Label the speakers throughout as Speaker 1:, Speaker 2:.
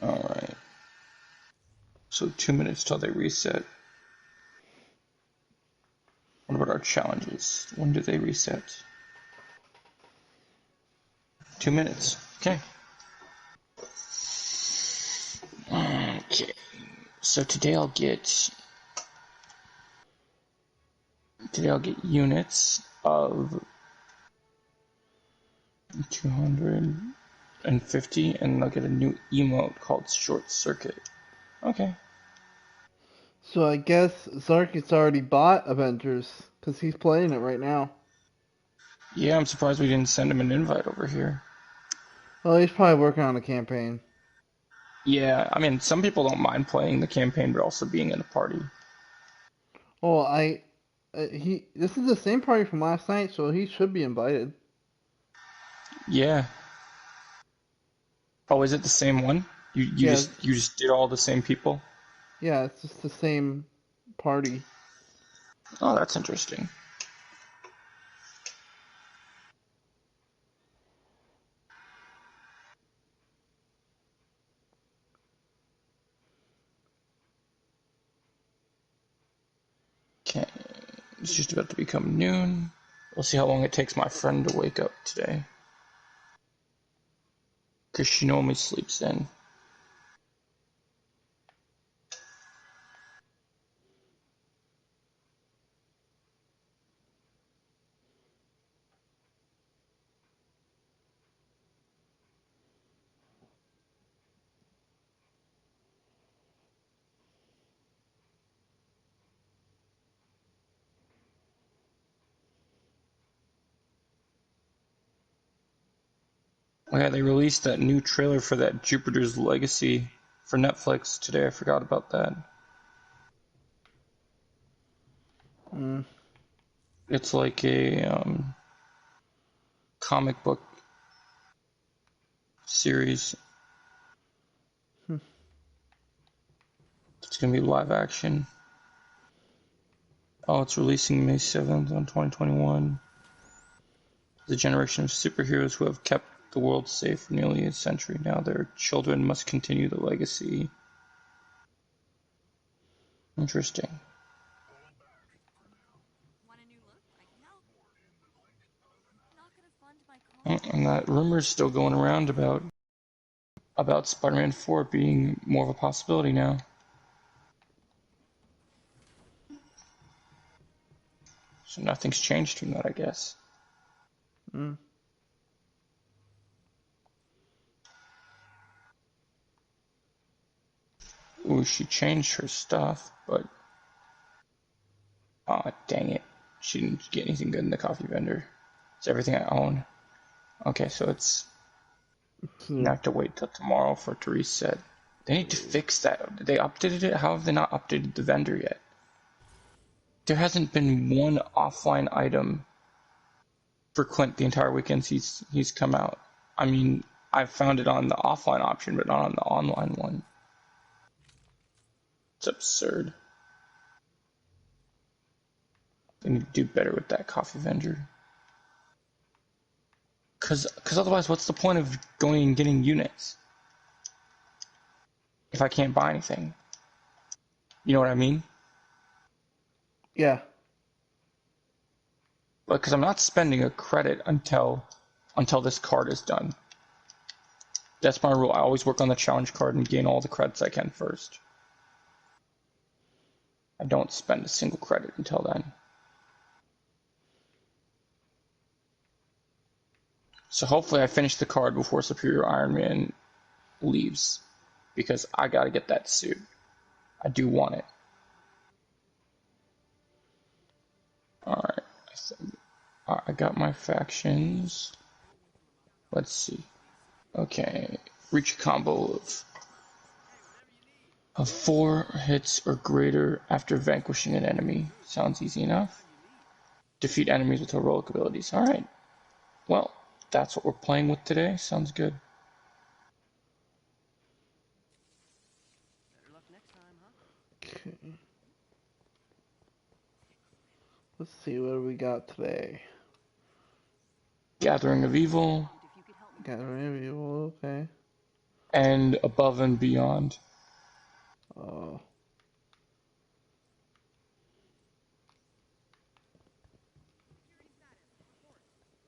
Speaker 1: Alright. So 2 minutes till they reset. What about our challenges? When do they reset? 2 minutes. Okay. Okay. So today I'll get units of 250 and I'll get a new emote called Short Circuit. Okay.
Speaker 2: So I guess Zark's already bought Avengers because he's playing it right now.
Speaker 1: Yeah, I'm surprised we didn't send him an invite over here.
Speaker 2: Well, he's probably working on a campaign.
Speaker 1: Yeah, I mean, some people don't mind playing the campaign, but also being in a party.
Speaker 2: Well, he this is the same party from last night, so he should be invited.
Speaker 1: Yeah. Oh, is it the same one? You
Speaker 2: Yeah,
Speaker 1: you just did all the same people?
Speaker 2: yeah, it's just the same party.
Speaker 1: Oh, that's interesting. Okay, it's just about to become noon. We'll see how long it takes my friend to wake up today. Because she normally sleeps in. Oh yeah, they released that new trailer for that Jupiter's Legacy for Netflix today. I forgot about that.
Speaker 2: Mm.
Speaker 1: It's like a comic book series.
Speaker 2: Hmm.
Speaker 1: It's gonna be live action. Oh, it's releasing May 7th on 2021. The generation of superheroes who have kept the world safe for nearly a century now, their children must continue the legacy. Interesting. And that rumor's still going around about Spider-Man 4 being more of a possibility now. So nothing's changed from that, I guess.
Speaker 2: Mm.
Speaker 1: Ooh, she changed her stuff, but aw, dang it. She didn't get anything good in the coffee vendor. It's everything I own. Okay, so it's
Speaker 2: So,
Speaker 1: gonna have to wait till tomorrow for it to reset. They need to fix that. They updated it? How have they not updated the vendor yet? There hasn't been one offline item for Clint the entire weekend he's come out. I mean, I've found it on the offline option, but not on the online one. It's absurd. They need to do better with that coffee vendor. Cause otherwise, what's the point of going and getting units if I can't buy anything? You know what I mean?
Speaker 2: yeah.
Speaker 1: Because I'm not spending a credit until this card is done. That's my rule. I always work on the challenge card and gain all the credits I can first. I don't spend a single credit until then. So hopefully I finish the card before Superior Iron Man leaves. Because I gotta get that suit. I do want it. Alright. I got my factions. Let's see. Okay. Reach a combo of 4 hits or greater after vanquishing an enemy. Sounds easy enough. Defeat enemies with heroic abilities. Alright. Well, that's what we're playing with today. Sounds good.
Speaker 2: Okay. Let's see what we got today.
Speaker 1: Gathering of Evil.
Speaker 2: Got a review. Okay.
Speaker 1: and Above and Beyond.
Speaker 2: Oh,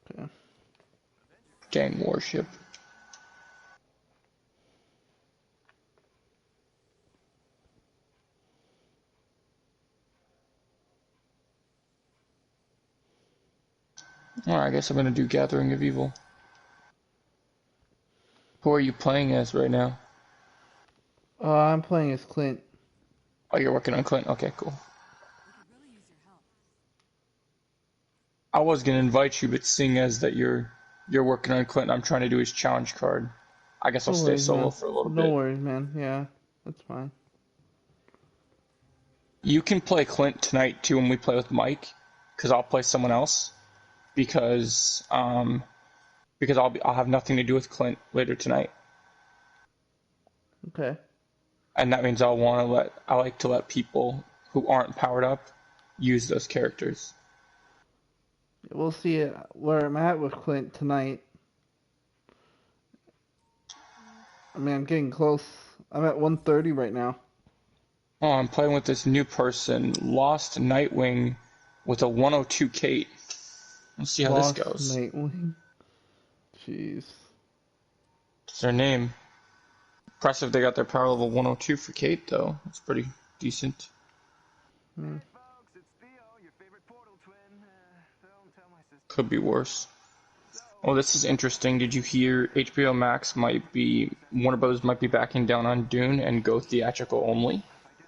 Speaker 2: okay.
Speaker 1: Dang Warship. Alright, I guess I'm gonna do Gathering of Evil. Who are you playing as right now?
Speaker 2: I'm playing as Clint.
Speaker 1: Oh, you're working on Clint? Okay, cool. I was gonna invite you, but seeing as that you're working on Clint, I'm trying to do his challenge card. I guess I'll
Speaker 2: No
Speaker 1: stay
Speaker 2: worries,
Speaker 1: solo
Speaker 2: man.
Speaker 1: for a little
Speaker 2: No
Speaker 1: bit.
Speaker 2: worries, man. Yeah, that's fine.
Speaker 1: You can play Clint tonight too when we play with Mike, because I'll play someone else. Because I'll have nothing to do with Clint later tonight,
Speaker 2: Okay.
Speaker 1: and that means I like to let people who aren't powered up use those characters.
Speaker 2: We'll see where I'm at with Clint tonight. I mean, I'm getting close. I'm at 130 right now.
Speaker 1: Oh, I'm playing with this new person, Lost Nightwing, with a 102 Kate. Let's see how this
Speaker 2: Lost
Speaker 1: goes.
Speaker 2: Nightwing. Jeez.
Speaker 1: What's their name? Impressive they got their power level 102 for Kate, though. That's pretty decent.
Speaker 2: Hmm.
Speaker 1: Could be worse. Oh, this is interesting. Did you hear HBO Max Warner Bros. Might be backing down on Dune and go theatrical only?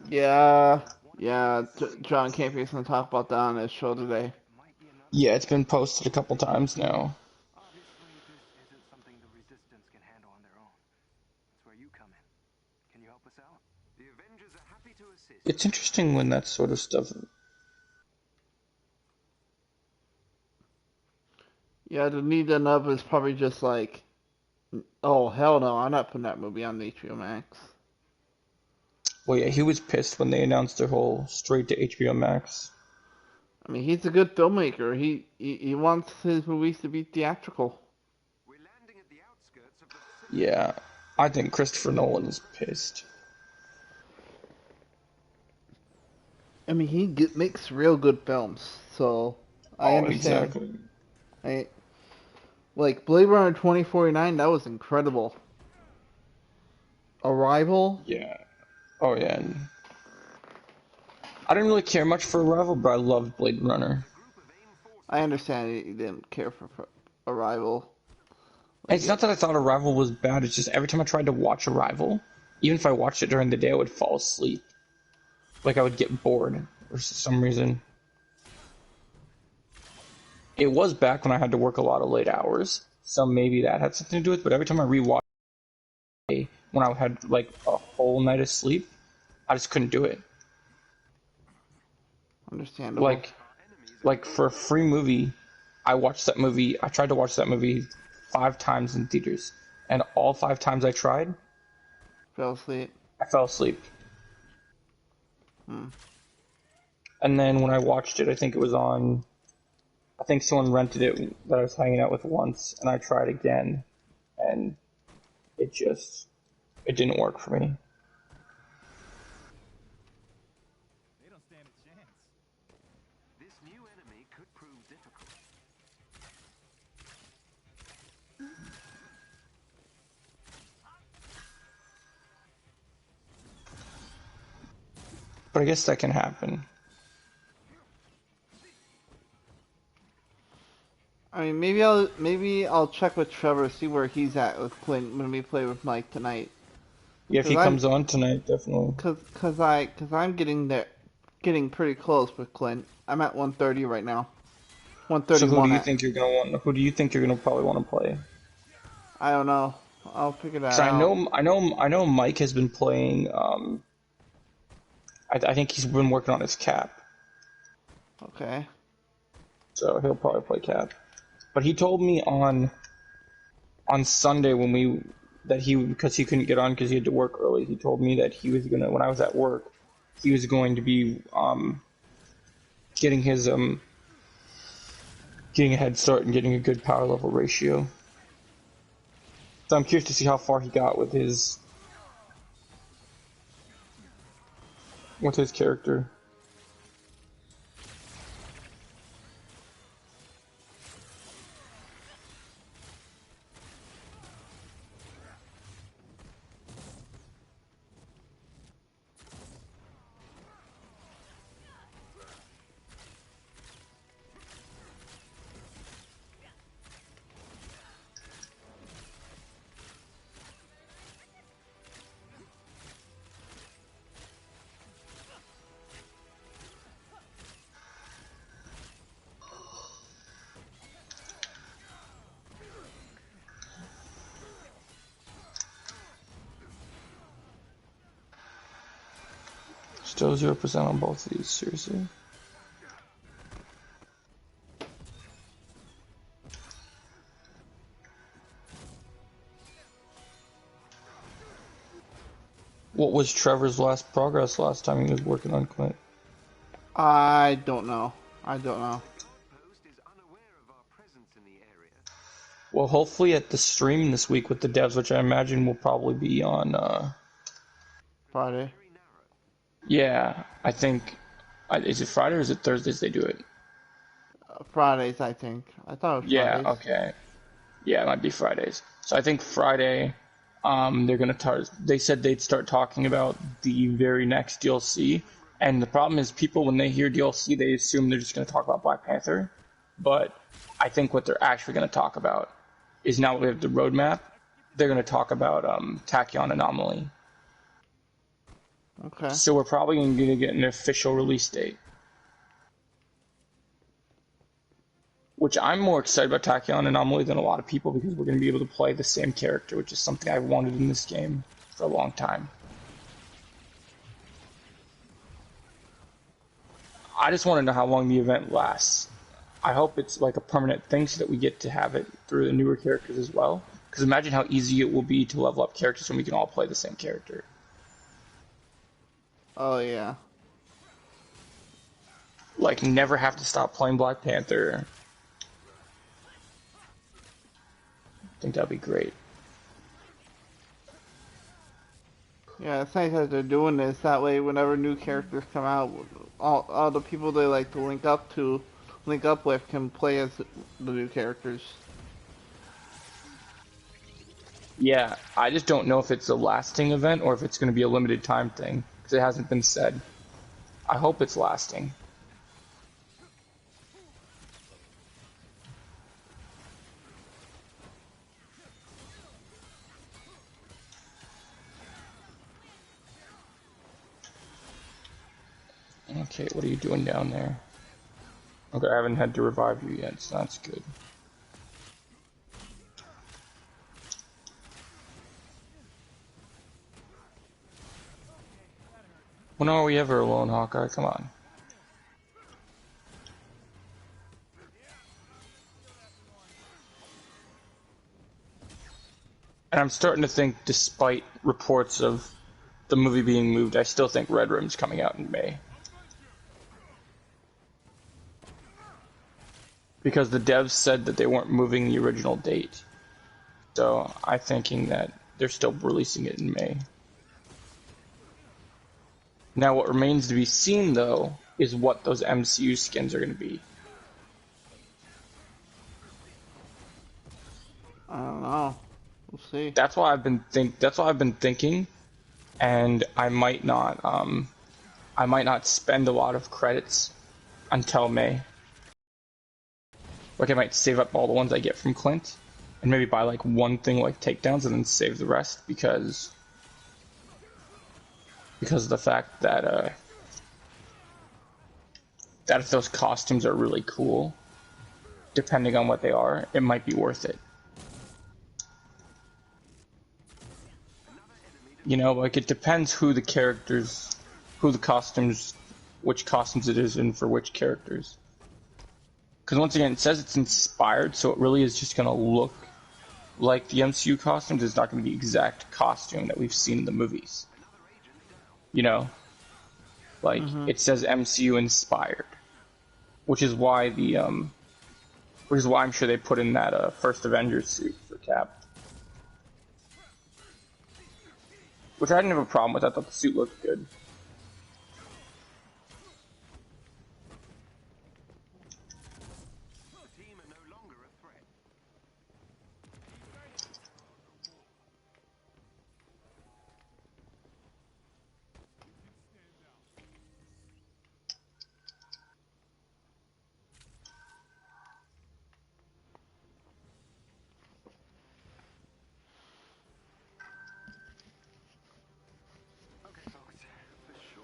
Speaker 2: Yeah, yeah. John Campion's gonna talk about that on his show today.
Speaker 1: Yeah, it's been posted a couple times now. It's interesting when that sort of stuff.
Speaker 2: Yeah, the need enough is probably just like, oh hell no, I'm not putting that movie on HBO Max.
Speaker 1: Well, yeah, he was pissed when they announced their whole straight to HBO Max.
Speaker 2: I mean, he's a good filmmaker. He wants his movies to be theatrical.
Speaker 1: Yeah, I think Christopher Nolan is pissed.
Speaker 2: I mean, makes real good films, so I
Speaker 1: Oh,
Speaker 2: understand.
Speaker 1: exactly.
Speaker 2: I like Blade Runner 2049. That was incredible. Arrival.
Speaker 1: Yeah. Oh, yeah. And I didn't really care much for Arrival, but I loved Blade Runner.
Speaker 2: I understand you didn't care for Arrival.
Speaker 1: And
Speaker 2: Like
Speaker 1: it's not that I thought Arrival was bad, it's just every time I tried to watch Arrival, even if I watched it during the day, I would fall asleep. Like I would get bored for some reason. It was back when I had to work a lot of late hours, so maybe that had something to do with it, but every time I rewatched it, when I had like a whole night of sleep, I just couldn't do it.
Speaker 2: understandable.
Speaker 1: Like like for a free movie, I tried to watch that movie 5 times in theaters, and all 5 times I tried,
Speaker 2: Fell asleep.
Speaker 1: I fell asleep.
Speaker 2: Hmm.
Speaker 1: And then when I watched it, I think someone rented it that I was hanging out with once, and I tried again, and it didn't work for me. But I guess that can happen.
Speaker 2: I mean, maybe I'll check with Trevor, see where he's at with Clint when we play with Mike tonight.
Speaker 1: Yeah, if
Speaker 2: Cause
Speaker 1: he
Speaker 2: I'm,
Speaker 1: comes on tonight, definitely.
Speaker 2: cause I'm getting pretty close with Clint. I'm at 130 right now.
Speaker 1: So
Speaker 2: 131 at.
Speaker 1: who do you think you're gonna probably want to play?
Speaker 2: I don't know. I'll figure that
Speaker 1: Because
Speaker 2: out.
Speaker 1: I know Mike has been playing. I think he's been working on his cap,
Speaker 2: Okay.
Speaker 1: so he'll probably play cap. But he told me on Sunday that he because he couldn't get on because he had to work early. He told me that he was gonna when I was at work, he was going to be getting his getting a head start and getting a good power level ratio. So I'm curious to see how far he got with his character. Still 0% on both of these, seriously. What was Trevor's last progress last time he was working on Clint?
Speaker 2: I don't know. I don't know.
Speaker 1: Well, hopefully at the stream this week with the devs, which I imagine will probably be on,
Speaker 2: Friday.
Speaker 1: yeah, I think, is it Friday or is it Thursdays they do it?
Speaker 2: Fridays, I think. I thought it was
Speaker 1: Yeah,
Speaker 2: Fridays.
Speaker 1: okay. Yeah, it might be Fridays. So I think Friday, they're gonna they said they'd start talking about the very next DLC. And the problem is people, when they hear DLC, they assume they're just gonna talk about Black Panther. But I think what they're actually gonna talk about is, now that we have the roadmap, they're gonna talk about Tachyon Anomaly.
Speaker 2: Okay.
Speaker 1: So we're probably gonna get an official release date. Which I'm more excited about Tachyon Anomaly than a lot of people, because we're going to be able to play the same character, which is something I've wanted in this game for a long time. I just want to know how long the event lasts. I hope it's like a permanent thing so that we get to have it through the newer characters as well. Because imagine how easy it will be to level up characters when we can all play the same character.
Speaker 2: Oh, yeah.
Speaker 1: Like, never have to stop playing Black Panther. I think that'd be great.
Speaker 2: Yeah, it's nice that they're doing this. That way, whenever new characters come out, all the people they like to link up with, can play as the new characters.
Speaker 1: Yeah, I just don't know if it's a lasting event or if it's going to be a limited time thing, because it hasn't been said. I hope it's lasting. Okay, what are you doing down there? Okay, I haven't had to revive you yet, so that's good. When are we ever alone, Hawkeye? Come on. And I'm starting to think, despite reports of the movie being moved, I still think Red Room's coming out in May. Because the devs said that they weren't moving the original date. So I'm thinking that they're still releasing it in May. Now what remains to be seen, though, is what those MCU skins are going to be.
Speaker 2: I don't know. We'll see.
Speaker 1: That's why I've been thinking, and I might not spend a lot of credits until May. Like, I might save up all the ones I get from Clint, and maybe buy like one thing like takedowns and then save the rest, because of the fact that if those costumes are really cool, depending on what they are, it might be worth it. You know, like, it depends who the characters, which costumes it is and for which characters. Because once again, it says it's inspired, so it really is just going to look like the MCU costumes. It's not going to be the exact costume that we've seen in the movies. You know? Like, it says MCU inspired. Which is why I'm sure they put in that first Avengers suit for Cap. which I didn't have a problem with. I thought the suit looked good.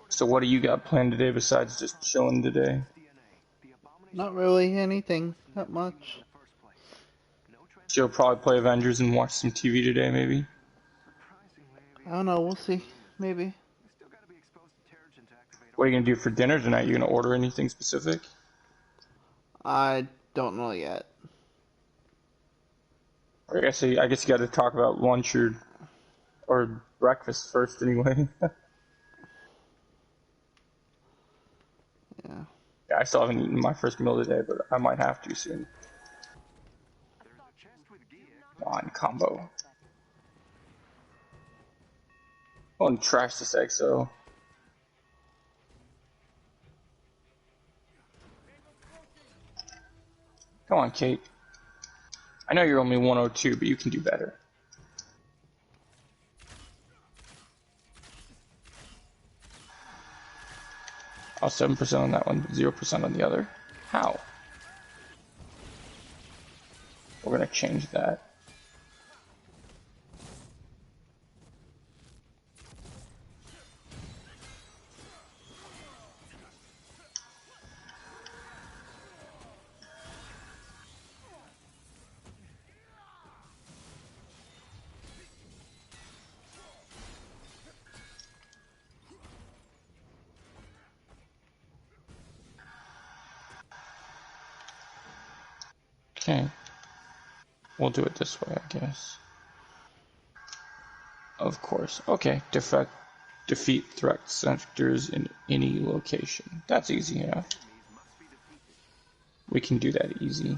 Speaker 1: So what do you got planned today besides just chilling today?
Speaker 2: Not really anything that much.
Speaker 1: She'll probably play Avengers and watch some TV today, maybe.
Speaker 2: I don't know. We'll see. Maybe.
Speaker 1: What are you gonna do for dinner tonight? You gonna order anything specific?
Speaker 2: I don't know yet.
Speaker 1: Or I guess you got to talk about lunch or breakfast first, anyway.
Speaker 2: Yeah.
Speaker 1: Yeah, I still haven't eaten my first meal today, but I might have to soon. Come on, combo. Oh, and trash this XO. Come on, Kate. I know you're only 102, but you can do better. Oh, 7% on that one, 0% on the other. How? We're gonna change that. Okay. We'll do it this way, I guess. Of course. Okay. Defeat threat sectors in any location. That's easy enough. We can do that easy.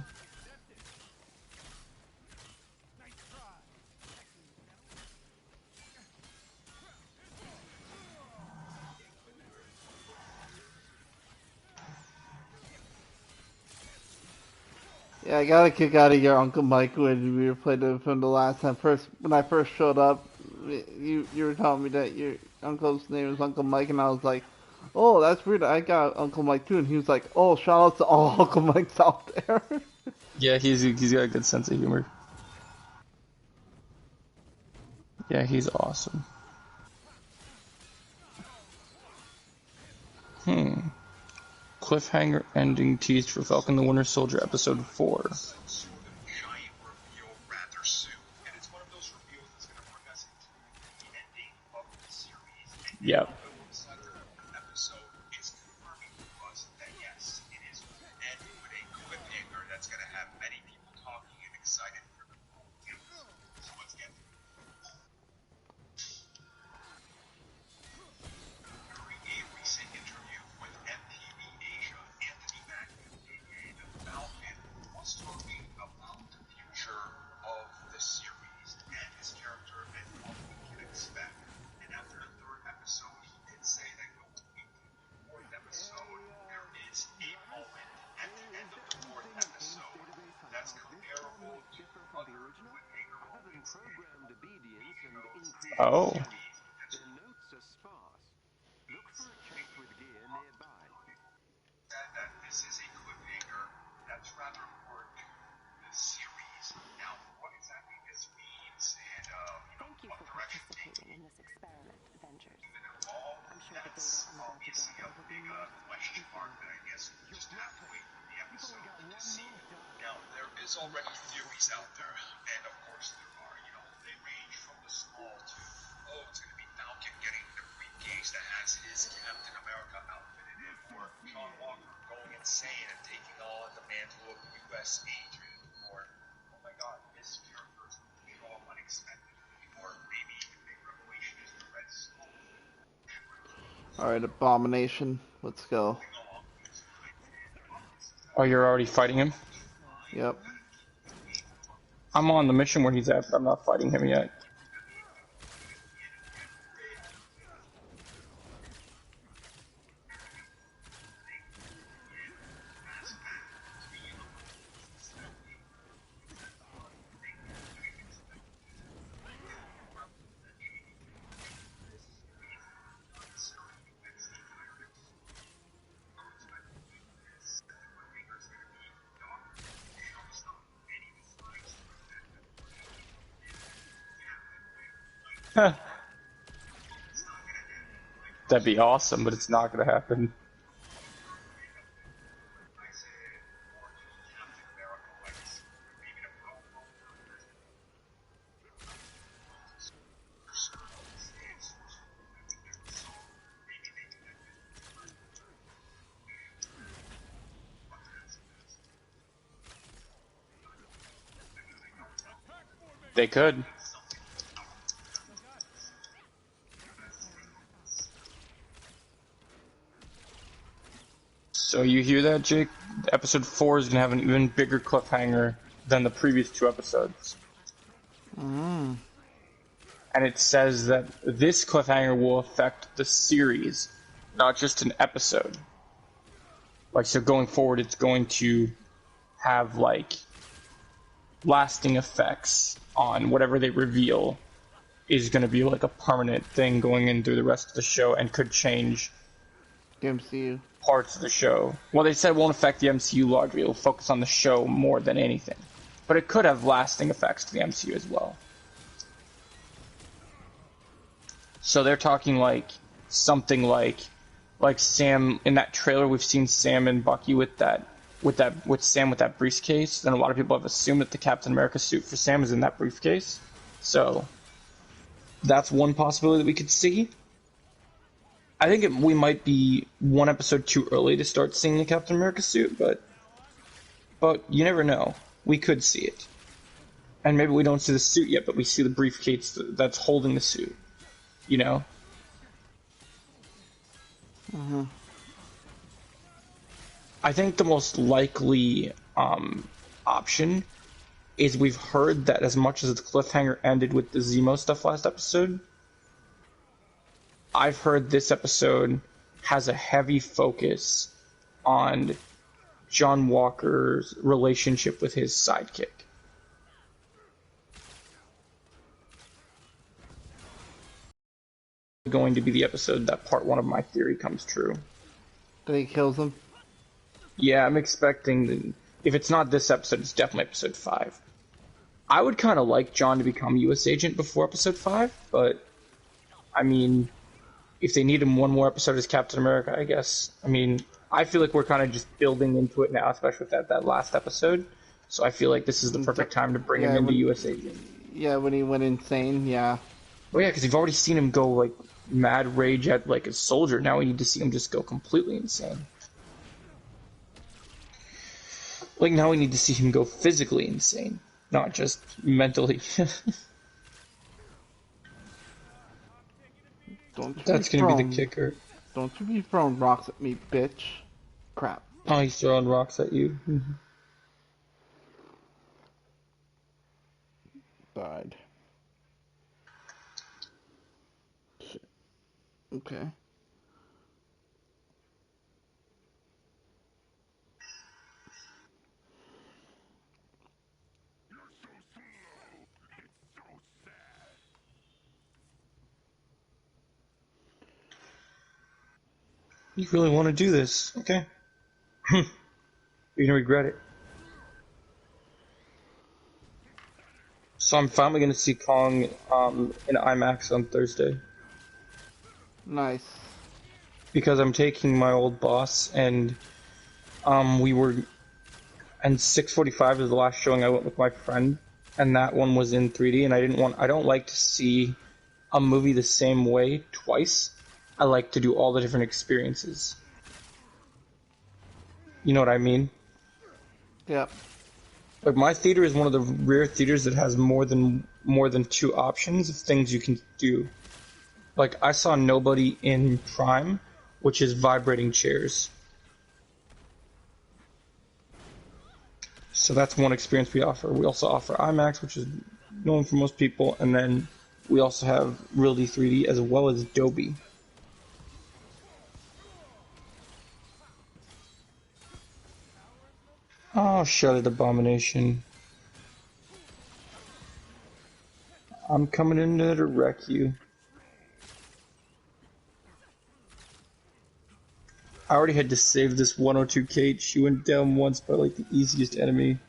Speaker 2: Yeah, I got a kick out of your Uncle Mike when we were playing with him the last time. When I first showed up, you were telling me that your uncle's name is Uncle Mike, and I was like, oh, that's weird. I got Uncle Mike too, and he was like, oh, shout out to all Uncle Mikes out there.
Speaker 1: Yeah, he's got a good sense of humor. Yeah, he's awesome. Cliffhanger ending teased for Falcon the Winter Soldier episode 4. Yep. Oh.
Speaker 3: Thank you for participating in this experiment, Avengers. I'm sure the data I'm about to gather will be most informative.
Speaker 2: All right, Abomination, let's go.
Speaker 1: Oh, you're already fighting him?
Speaker 2: Yep.
Speaker 1: I'm on the mission where he's at, but I'm not fighting him yet. That'd be awesome, but it's not gonna happen. They could. So you hear that, Jake? Episode 4 is gonna have an even bigger cliffhanger than the previous 2 episodes.
Speaker 2: Mm.
Speaker 1: And it says that this cliffhanger will affect the series, not just an episode. Like, so going forward, it's going to have, like, lasting effects on whatever they reveal is going to be, like, a permanent thing going in through the rest of the show and could change
Speaker 2: MCU.
Speaker 1: parts of the show. Well, they said it won't affect the MCU largely. It'll focus on the show more than anything. But it could have lasting effects to the MCU as well. So they're talking like something like Sam in that trailer. We've seen Sam and Bucky with Sam with that briefcase. Then a lot of people have assumed that the Captain America suit for Sam is in that briefcase. So that's one possibility that we could see. I think we might be one episode too early to start seeing the Captain America suit, but you never know. We could see it, and maybe we don't see the suit yet, but we see the briefcase that's holding the suit. You know?
Speaker 2: Mm-hmm.
Speaker 1: I think the most likely option is we've heard that as much as the cliffhanger ended with the Zemo stuff last episode, I've heard this episode has a heavy focus on John Walker's relationship with his sidekick. Going to be the episode that part 1 of my theory comes true.
Speaker 2: That he kills him?
Speaker 1: Yeah, I'm expecting if it's not this episode, it's definitely episode 5. I would kind of like John to become U.S. agent before episode 5, but I mean, if they need him one more episode as Captain America, I guess. I mean, I feel like we're kind of just building into it now, especially with that last episode. So I feel like this is the perfect time to bring him into U.S. agent.
Speaker 2: Yeah, when he went insane, yeah.
Speaker 1: Oh yeah, because you've already seen him go like mad rage at like a soldier. Now we need to see him just go completely insane. Like now we need to see him go physically insane, not just mentally. That's gonna be the kicker.
Speaker 2: Don't you be throwing rocks at me, bitch. Crap.
Speaker 1: Oh, he's throwing rocks at you.
Speaker 2: Died. Shit. Okay.
Speaker 1: You really want to do this? Okay. You're gonna regret it. So I'm finally gonna see Kong in IMAX on Thursday.
Speaker 2: Nice.
Speaker 1: Because I'm taking my old boss and we were and 6:45 is the last showing I went with my friend, and that one was in 3D, and I don't like to see a movie the same way twice. I like to do all the different experiences. You know what I mean?
Speaker 2: Yep.
Speaker 1: Like my theater is one of the rare theaters that has more than 2 options of things you can do. Like I saw Nobody in Prime, which is vibrating chairs. So that's one experience we offer. We also offer IMAX, which is known for most people, and then we also have Realty 3D as well as Dolby. Oh, shut it, Abomination. I'm coming in there to wreck you. I already had to save this 102 Kate. She went down once by like the easiest enemy.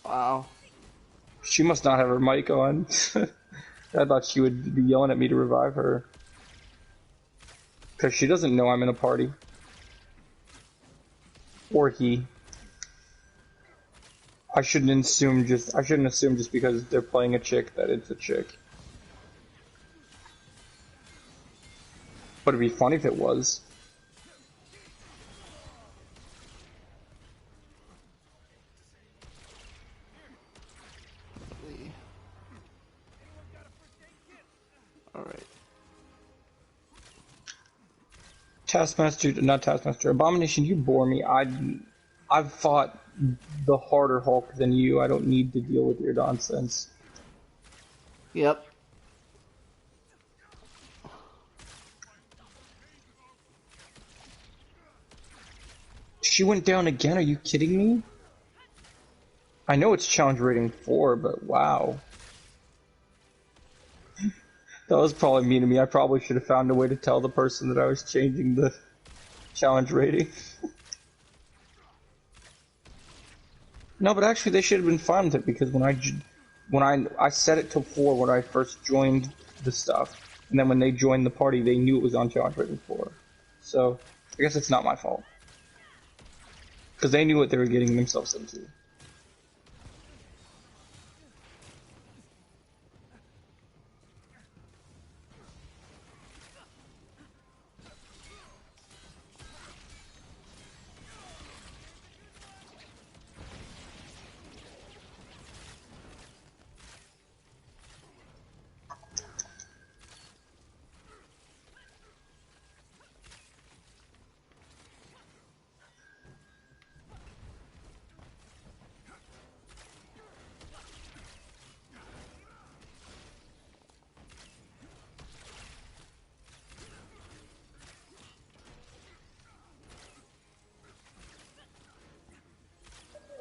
Speaker 2: Wow.
Speaker 1: She must not have her mic on. I thought she would be yelling at me to revive her. Because she doesn't know I'm in a party. Or he. I shouldn't assume just because they're playing a chick that it's a chick. But it'd be funny if it was.
Speaker 2: All right.
Speaker 1: Taskmaster, not Taskmaster, Abomination, you bore me. I've fought the harder Hulk than you. I don't need to deal with your nonsense.
Speaker 2: Yep.
Speaker 1: She went down again, are you kidding me? I know it's challenge rating 4, but wow. That was probably mean to me. I probably should have found a way to tell the person that I was changing the challenge rating. No, but actually they should have been fine with it because when I set it to 4 when I first joined the stuff, and then when they joined the party, they knew it was on challenge rating 4. So I guess it's not my fault because they knew what they were getting themselves into.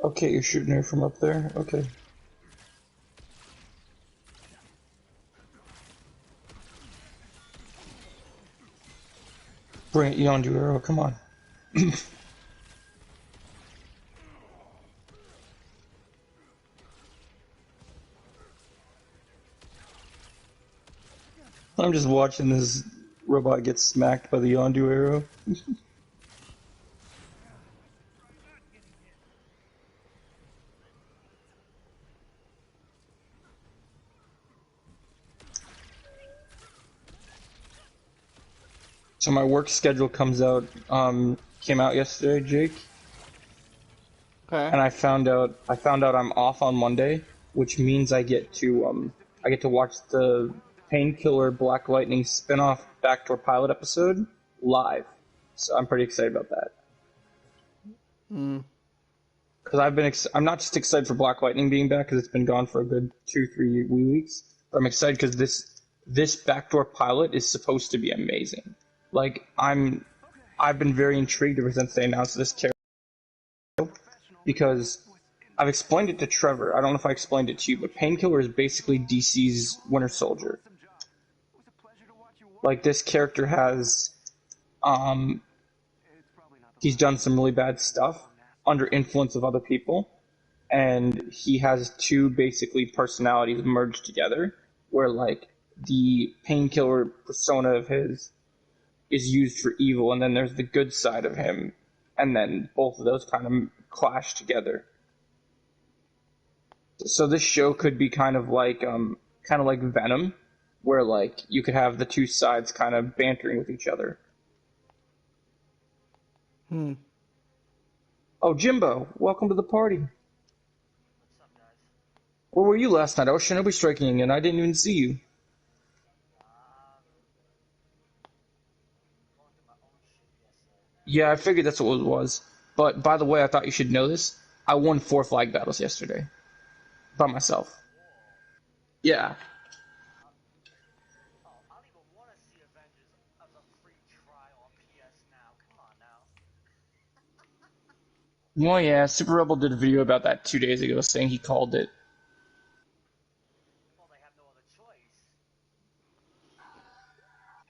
Speaker 1: Okay, you're shooting her from up there. Okay. Bring it, Yondu Arrow. Come on. I'm just watching this robot get smacked by the Yondu Arrow. So my work schedule came out yesterday, Jake,
Speaker 2: Okay.
Speaker 1: and I found out I'm off on Monday, which means I get to watch the Painkiller Black Lightning spin-off backdoor pilot episode live. So I'm pretty excited about that.
Speaker 2: Hmm.
Speaker 1: Because I'm not just excited for Black Lightning being back because it's been gone for a good 2-3 weeks. But I'm excited because this backdoor pilot is supposed to be amazing. Like I've been very intrigued ever since they announced this character because I've explained it to Trevor. I don't know if I explained it to you, but Painkiller is basically DC's Winter Soldier. Like this character has um he's done some really bad stuff under influence of other people, and he has two basically personalities merged together where like the painkiller persona of his is used for evil and then there's the good side of him and then both of those kind of clash together. So this show could be kind of like Venom where like you could have the two sides kind of bantering with each other.
Speaker 2: Hmm.
Speaker 1: Oh, Jimbo, welcome to the party. Where were you last night? I was Shinobi striking and I didn't even see you. Yeah, I figured that's what it was. But by the way, I thought you should know this. I won 4 flag battles yesterday by myself. Yeah. Well, yeah, Super Rebel did a video about that 2 days ago saying he called it.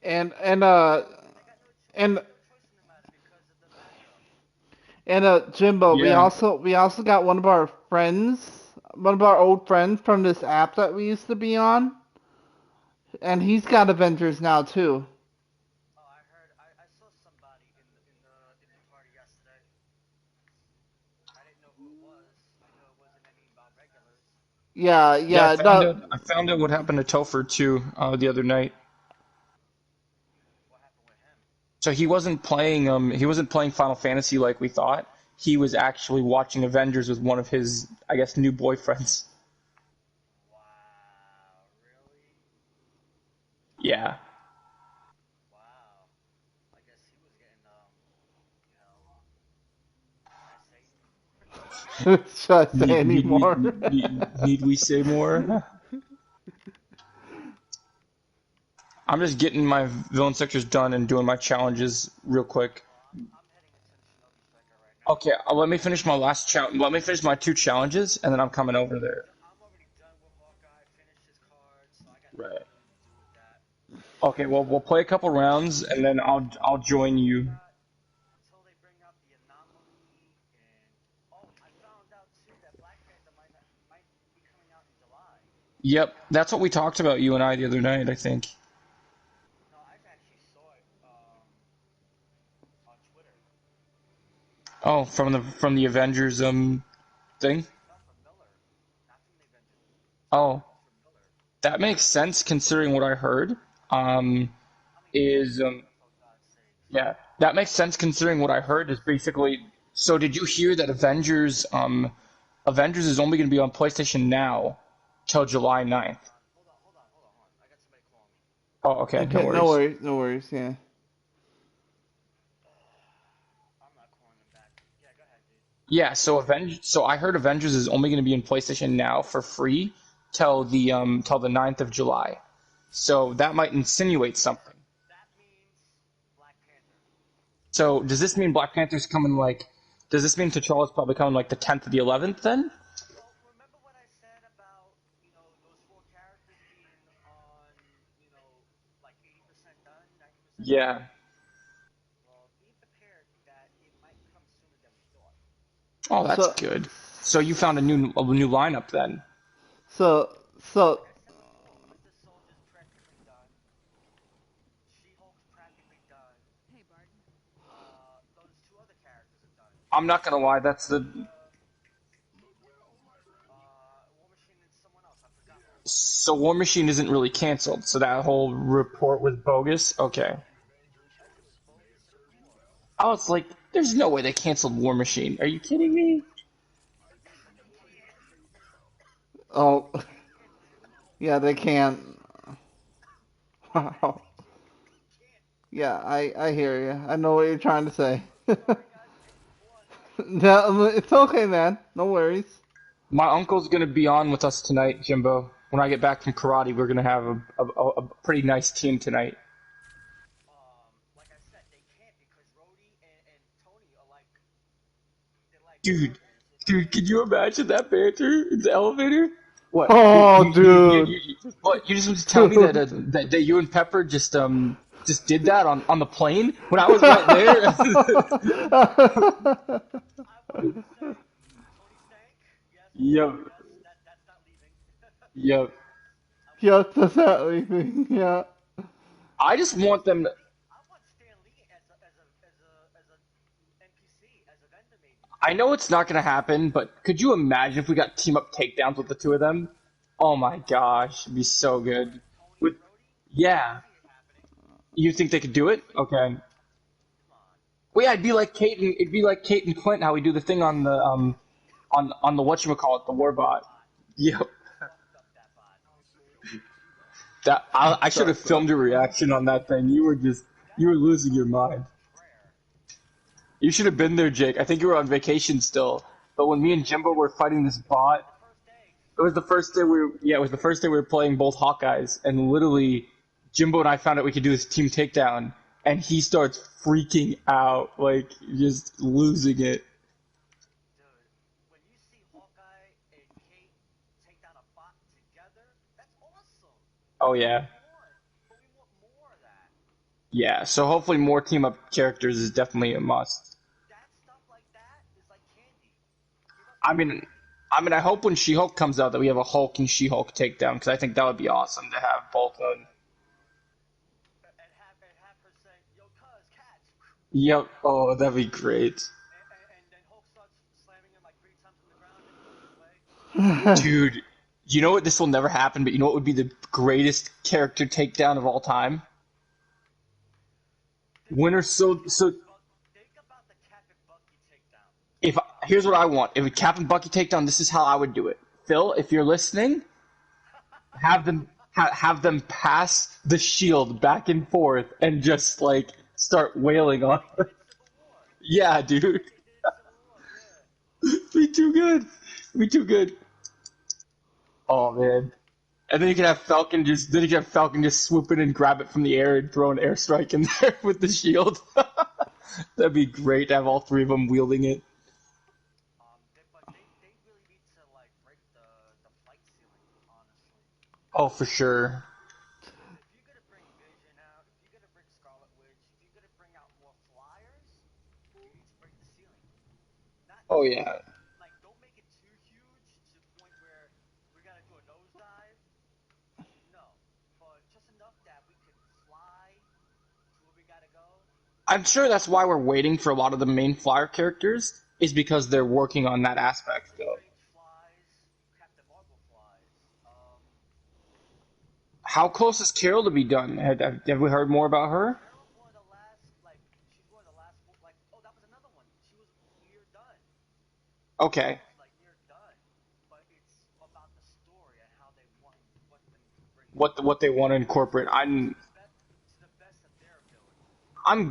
Speaker 2: And and Jimbo, we
Speaker 1: Yeah.
Speaker 2: also we also got one of our friends. one of our old friends from this app that we used to be on, and he's got Avengers now too. Yeah,
Speaker 1: Yeah,
Speaker 2: yeah, no,
Speaker 1: I found out what happened to Topher too the other night. So he wasn't playing Final Fantasy like we thought. He was actually watching Avengers with one of his, I guess, new boyfriends. Yeah.
Speaker 2: should I say
Speaker 1: Need need we
Speaker 2: anymore?
Speaker 1: need we say more? I'm just getting my villain sectors done and doing my challenges real quick. Okay, let me finish my last challenge. Let me finish my two challenges, and then I'm coming over there. Right. Okay, well we'll play a couple rounds, and then I'll join you. Yep, that's what we talked about, you and I, the other night, I think. Oh, from the Avengers thing. Oh, that makes sense considering what I heard. Um, is Yeah, that makes sense considering what I heard is basically. So did you hear that Avengers is only going to be on PlayStation Now till July 9th? Oh, okay, no
Speaker 2: Okay, no
Speaker 1: worries.
Speaker 2: worries, no worries. Yeah.
Speaker 1: Yeah, so I heard Avengers is only going to be in PlayStation Now for free till the 9th of July. So that might insinuate something. So does this mean Black Panther's coming like does this mean T'Challa's probably coming like the 10th or the 11th then? Yeah. Oh, that's
Speaker 2: So,
Speaker 1: good. So you found a new lineup then.
Speaker 2: so,
Speaker 3: Hey, Barton.
Speaker 1: I'm not gonna lie, that's the so War Machine isn't really canceled. So that whole report was bogus. Okay. I was like, there's no way they canceled War Machine. Are you kidding me?
Speaker 2: oh, yeah, they can't. Wow. Yeah, I hear you. I know what you're trying to say. No, it's okay, man. No worries.
Speaker 1: My uncle's gonna be on with us tonight, Jimbo. When I get back from karate, we're gonna have a pretty nice team tonight. Dude, dude, can you imagine that banter in the elevator? What
Speaker 2: Oh, dude,
Speaker 1: what you just want to tell me that
Speaker 2: dude.
Speaker 1: that you and Pepper just did that on the plane when I was right there? Yep, yep.
Speaker 2: Yes, that's everything. Yeah.
Speaker 1: I just want them. I know it's not gonna happen, but could you imagine if we got team up takedowns with the two of them? Oh my gosh, it'd be so good. With yeah, you think they could do it? Okay. Well, yeah, it'd be like Kate and Clint how we do the thing on the on the whatchamacallit, the Warbot. Yep. I should have
Speaker 2: That's
Speaker 1: filmed your reaction on that thing. You were losing your mind. You should have been there, Jake. I think you were on vacation still. But when me and Jimbo were fighting this bot, it was the first day it was the first day we were playing both Hawkeyes, and literally Jimbo and I found out we could do this team takedown, and he starts freaking out, like just losing it. Oh yeah. Yeah, so hopefully more team up characters is definitely a must. I mean, I mean, I hope when She-Hulk comes out that we have a Hulk and She-Hulk takedown because I think that would be awesome to have both of them. Yep. Oh, that'd be great. Dude, you know what? This will never happen, but you know what would be the greatest character takedown of all time? Winter so if here's what I want. If a Cap and Bucky takedown, this is how I would do it. Phil, if you're listening, have them pass the shield back and forth and just like start wailing on her. Yeah, dude. Be too good. Be too good. Oh man. And then you can have Falcon just swoop in and grab it from the air and throw an airstrike in there with the shield. That'd be great to have all three of them wielding it. Oh, for sure. Oh yeah. I'm sure that's why we're waiting for a lot of the main flyer characters is because they're working on that aspect still. How close is Carol to be done? Have we heard more about her? Okay. What they want to incorporate. I'm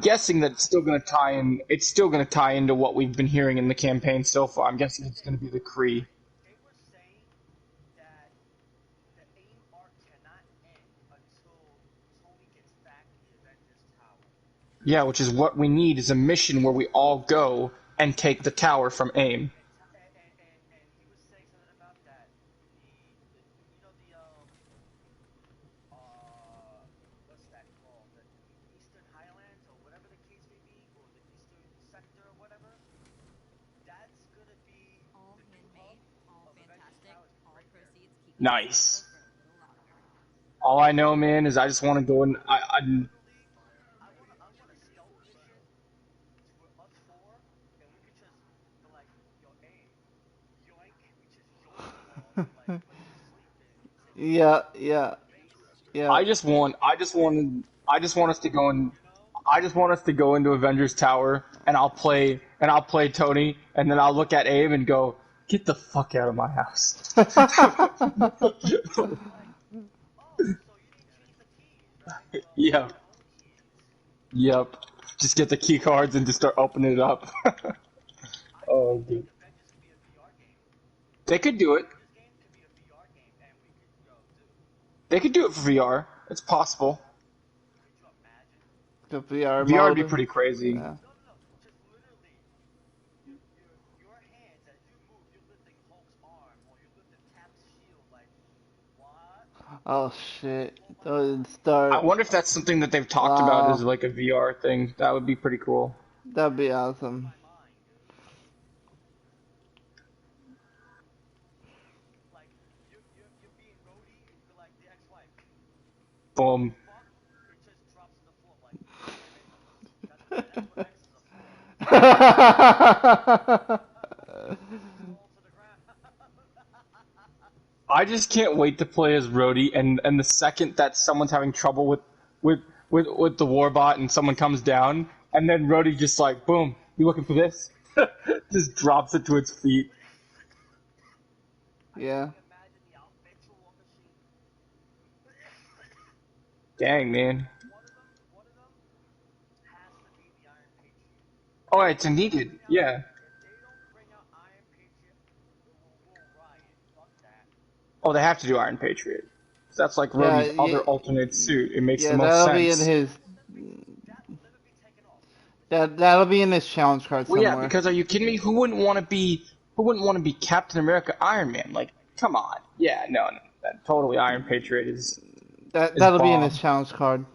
Speaker 1: guessing that it's still going to tie in. It's still going to tie into what we've been hearing in the campaign so far. I'm guessing it's going to be the Kree. Yeah, which is what we need is a mission where we all go and take the tower from AIM.
Speaker 3: All handmade, all fantastic, all proceeds keep the lights
Speaker 1: Nice.
Speaker 3: on for a little longer.
Speaker 1: All I know, man, is I just want to go and
Speaker 2: Yeah, yeah, yeah.
Speaker 1: I just want us to go and I just want us to go into Avengers Tower and I'll play Tony and then I'll look at Abe and go, get the fuck out of my house. Yep. Yep. Just get the key cards and just start opening it up. Oh, dude. They could do it. They could do it for VR. It's possible.
Speaker 2: The VR
Speaker 1: VR would be
Speaker 2: mode.
Speaker 1: pretty crazy.
Speaker 2: Yeah. Oh shit. Don't
Speaker 1: I
Speaker 2: start.
Speaker 1: wonder if that's something that they've talked about as
Speaker 2: Wow.
Speaker 1: like a VR thing. That would be pretty cool.
Speaker 2: That'd be awesome.
Speaker 1: Boom. I just can't wait to play as Rhodey, and the second that someone's having trouble with with the Warbot and someone comes down, and then Rhodey just like, boom, you looking for this? Just drops it to its feet.
Speaker 2: Yeah.
Speaker 1: Dang, man. Oh, it's a needed. Yeah. Oh, they have to do Iron Patriot. That's like
Speaker 2: Yeah,
Speaker 1: Rhodey's other alternate suit. It makes the
Speaker 2: yeah,
Speaker 1: most
Speaker 2: that'll be in
Speaker 1: sense.
Speaker 2: his that'll be in his challenge card
Speaker 1: Well, yeah,
Speaker 2: somewhere.
Speaker 1: because are you kidding me? Who wouldn't want to be Captain America, Iron Man? Like, come on. Yeah, no, no, that totally Iron Patriot is
Speaker 2: That'll be in his
Speaker 1: bomb.
Speaker 2: challenge card.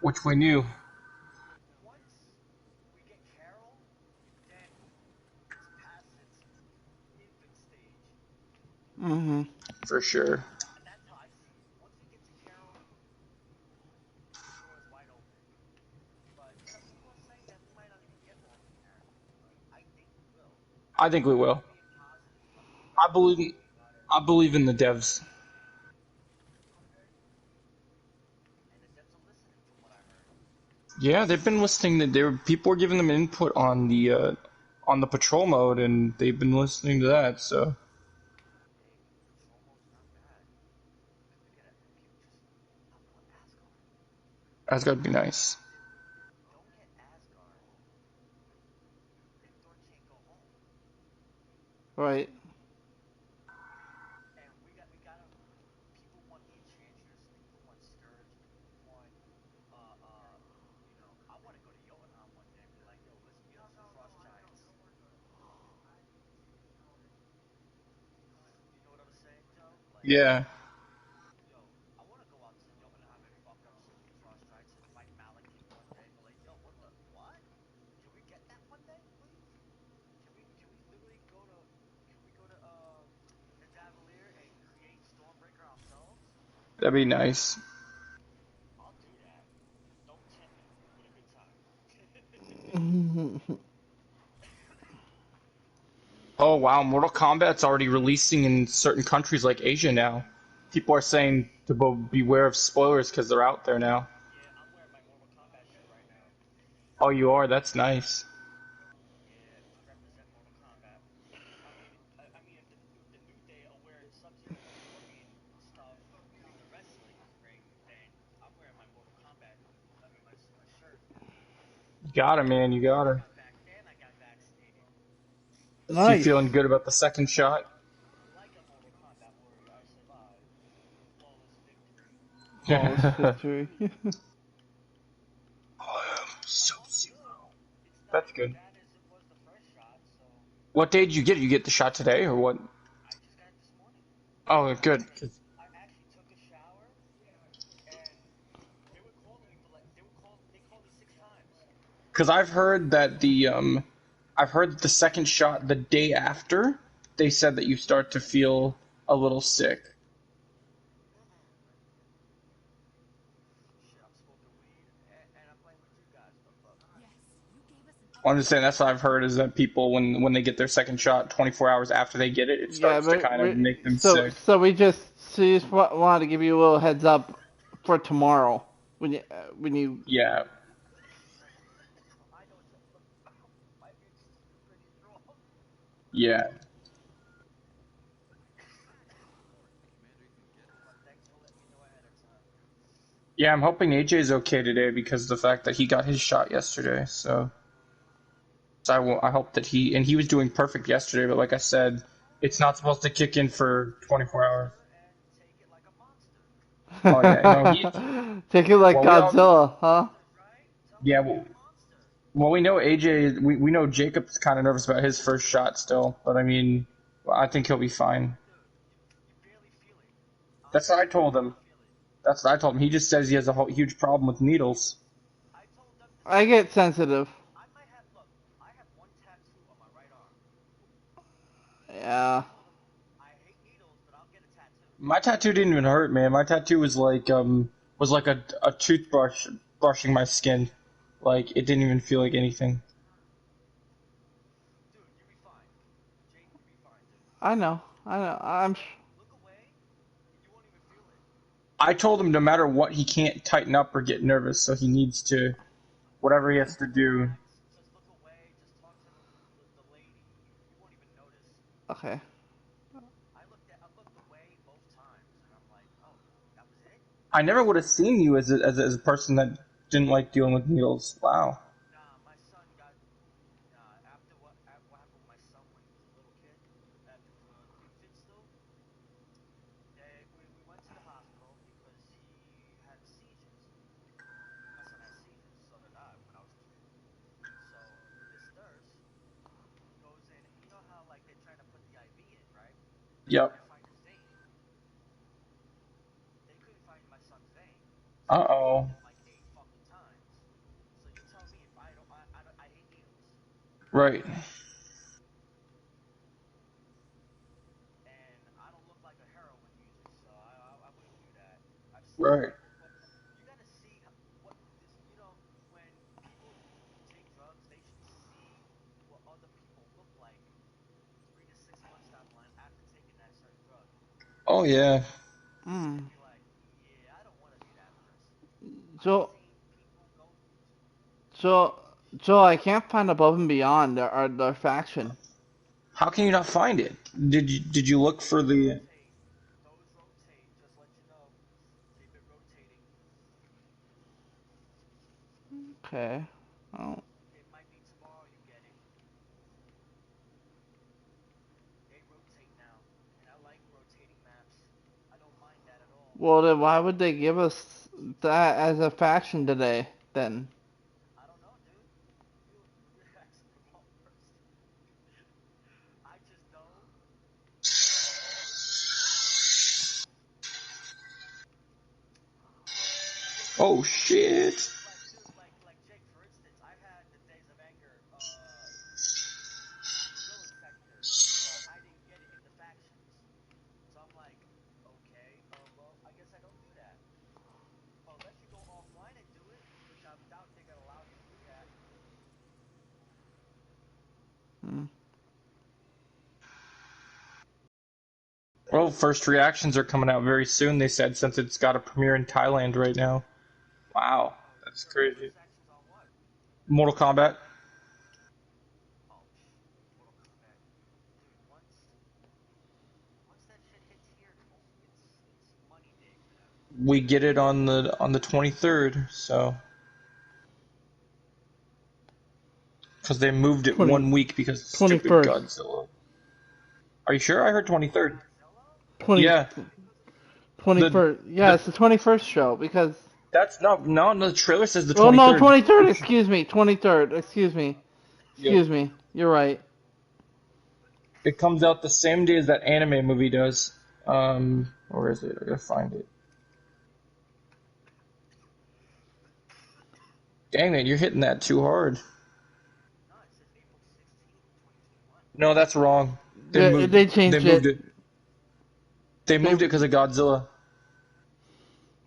Speaker 1: which we knew
Speaker 2: Mm-hmm.
Speaker 1: for sure. I think we will. I believe. I believe in the devs. Yeah, they've been listening. To, there, people were giving them input on the patrol mode, and they've been listening to that. So that's gotta be nice.
Speaker 2: Right.
Speaker 1: Yeah, that'd be nice. Oh wow, Mortal Kombat's already releasing in certain countries like Asia now. People are saying to beware of spoilers because they're out there now. Oh, you are? That's nice. You got her, man. You got her. So you
Speaker 2: Nice.
Speaker 1: feeling good about the second shot?
Speaker 2: Flawless victory.
Speaker 1: Sub-Zero. That's good. What day did you get it? You get the shot today or what? Oh, good. Because I've heard that the second shot the day after they said that you start to feel a little sick. I understand that's what I've heard is that people when they get their second shot 24 hours after they get it, it
Speaker 2: Yeah,
Speaker 1: starts to
Speaker 2: but
Speaker 1: kind of make them
Speaker 2: so
Speaker 1: sick.
Speaker 2: we just wanted to give you a little heads up for tomorrow when you
Speaker 1: Yeah, yeah, yeah. I'm hoping AJ's okay today because of the fact that he got his shot yesterday. I hope that he was doing perfect yesterday. But like I said, it's not supposed to kick in for 24 hours. Oh yeah, no, he.
Speaker 2: take it like
Speaker 1: Well, we all.
Speaker 2: Godzilla, huh?
Speaker 1: Yeah, well, we know AJ. We know Jacob's kind of nervous about his first shot still, but I mean, I think he'll be fine. That's what I told him. That's what I told him. He just says he has a huge problem with needles.
Speaker 2: I get sensitive. Yeah.
Speaker 1: My tattoo didn't even hurt, man. My tattoo was like a toothbrush brushing my skin. Like it didn't even feel like anything.
Speaker 2: I know. I know.
Speaker 1: I told him no matter what, he can't tighten up or get nervous, so he needs to whatever he has to do.
Speaker 2: Okay.
Speaker 1: I never would have seen you as a person that didn't like dealing with needles. Wow. Yep. Uh oh. Right.
Speaker 4: and I don't look like a heroin user, so I wouldn't do that. I've seen
Speaker 1: Right.
Speaker 4: people, but you gotta see what this. You know, when people take drugs, they should see what other people look like 3 to 6 months down the line after taking that certain drug.
Speaker 1: Oh yeah.
Speaker 4: It's gonna
Speaker 2: Hmm.
Speaker 4: be like, yeah, I don't want to be that person. I've
Speaker 2: So,
Speaker 4: seen people go through.
Speaker 2: so, so I can't find Above and Beyond our faction.
Speaker 1: How can you not find it? Did you look for
Speaker 4: Those
Speaker 1: the?
Speaker 4: rotate. Those rotate. Just let you know. They've been rotating.
Speaker 2: Okay. Oh.
Speaker 4: It might be tomorrow you get it. They rotate now, and I like rotating maps. I don't mind that at all.
Speaker 2: Well, then why would they give us that as a faction today? Then.
Speaker 4: I don't know, dude. You're asking the wrong person. I just know that they rotate.
Speaker 1: Oh shit.
Speaker 4: Like, dude, like Jake, for instance, I had the Days of Anger villain sector, but I didn't get it in the factions. So I'm like, okay, well, I guess I don't do that. Unless you go offline and do it, which I doubt they're gonna allow you to do that.
Speaker 2: Hmm.
Speaker 1: Well, first reactions are coming out very soon. They said since it's got a premiere in Thailand right now. Wow, that's
Speaker 4: So the
Speaker 1: crazy.
Speaker 4: first action's on what?
Speaker 1: Mortal Kombat.
Speaker 4: Oh, Mortal Kombat. Dude, once that shit hits here, it's money day for them.
Speaker 1: We get it on the 23rd, so because they moved it
Speaker 2: 20,
Speaker 1: 1 week because of stupid
Speaker 2: 21st.
Speaker 1: Godzilla. Are you sure? I heard 23rd.
Speaker 4: Godzilla?
Speaker 2: 20,
Speaker 1: Yeah,
Speaker 4: Because of
Speaker 1: the
Speaker 2: 21st. Yeah,
Speaker 1: the
Speaker 2: it's the 21st show because.
Speaker 1: that's not no. The trailer says the
Speaker 2: Oh no,
Speaker 1: 23rd.
Speaker 2: 23rd. Excuse me, 23rd. Excuse me.
Speaker 1: Yep.
Speaker 2: Excuse me. You're right.
Speaker 1: It comes out the same day as that anime movie does. Where is it? I gotta find it. Dang it, you're hitting that too hard.
Speaker 4: no, it says April 16th, 2021.
Speaker 1: No, that's wrong. They
Speaker 2: Yeah,
Speaker 1: moved.
Speaker 2: they
Speaker 1: They
Speaker 2: changed
Speaker 1: moved
Speaker 2: it.
Speaker 1: it. They
Speaker 2: They
Speaker 1: moved it because of Godzilla.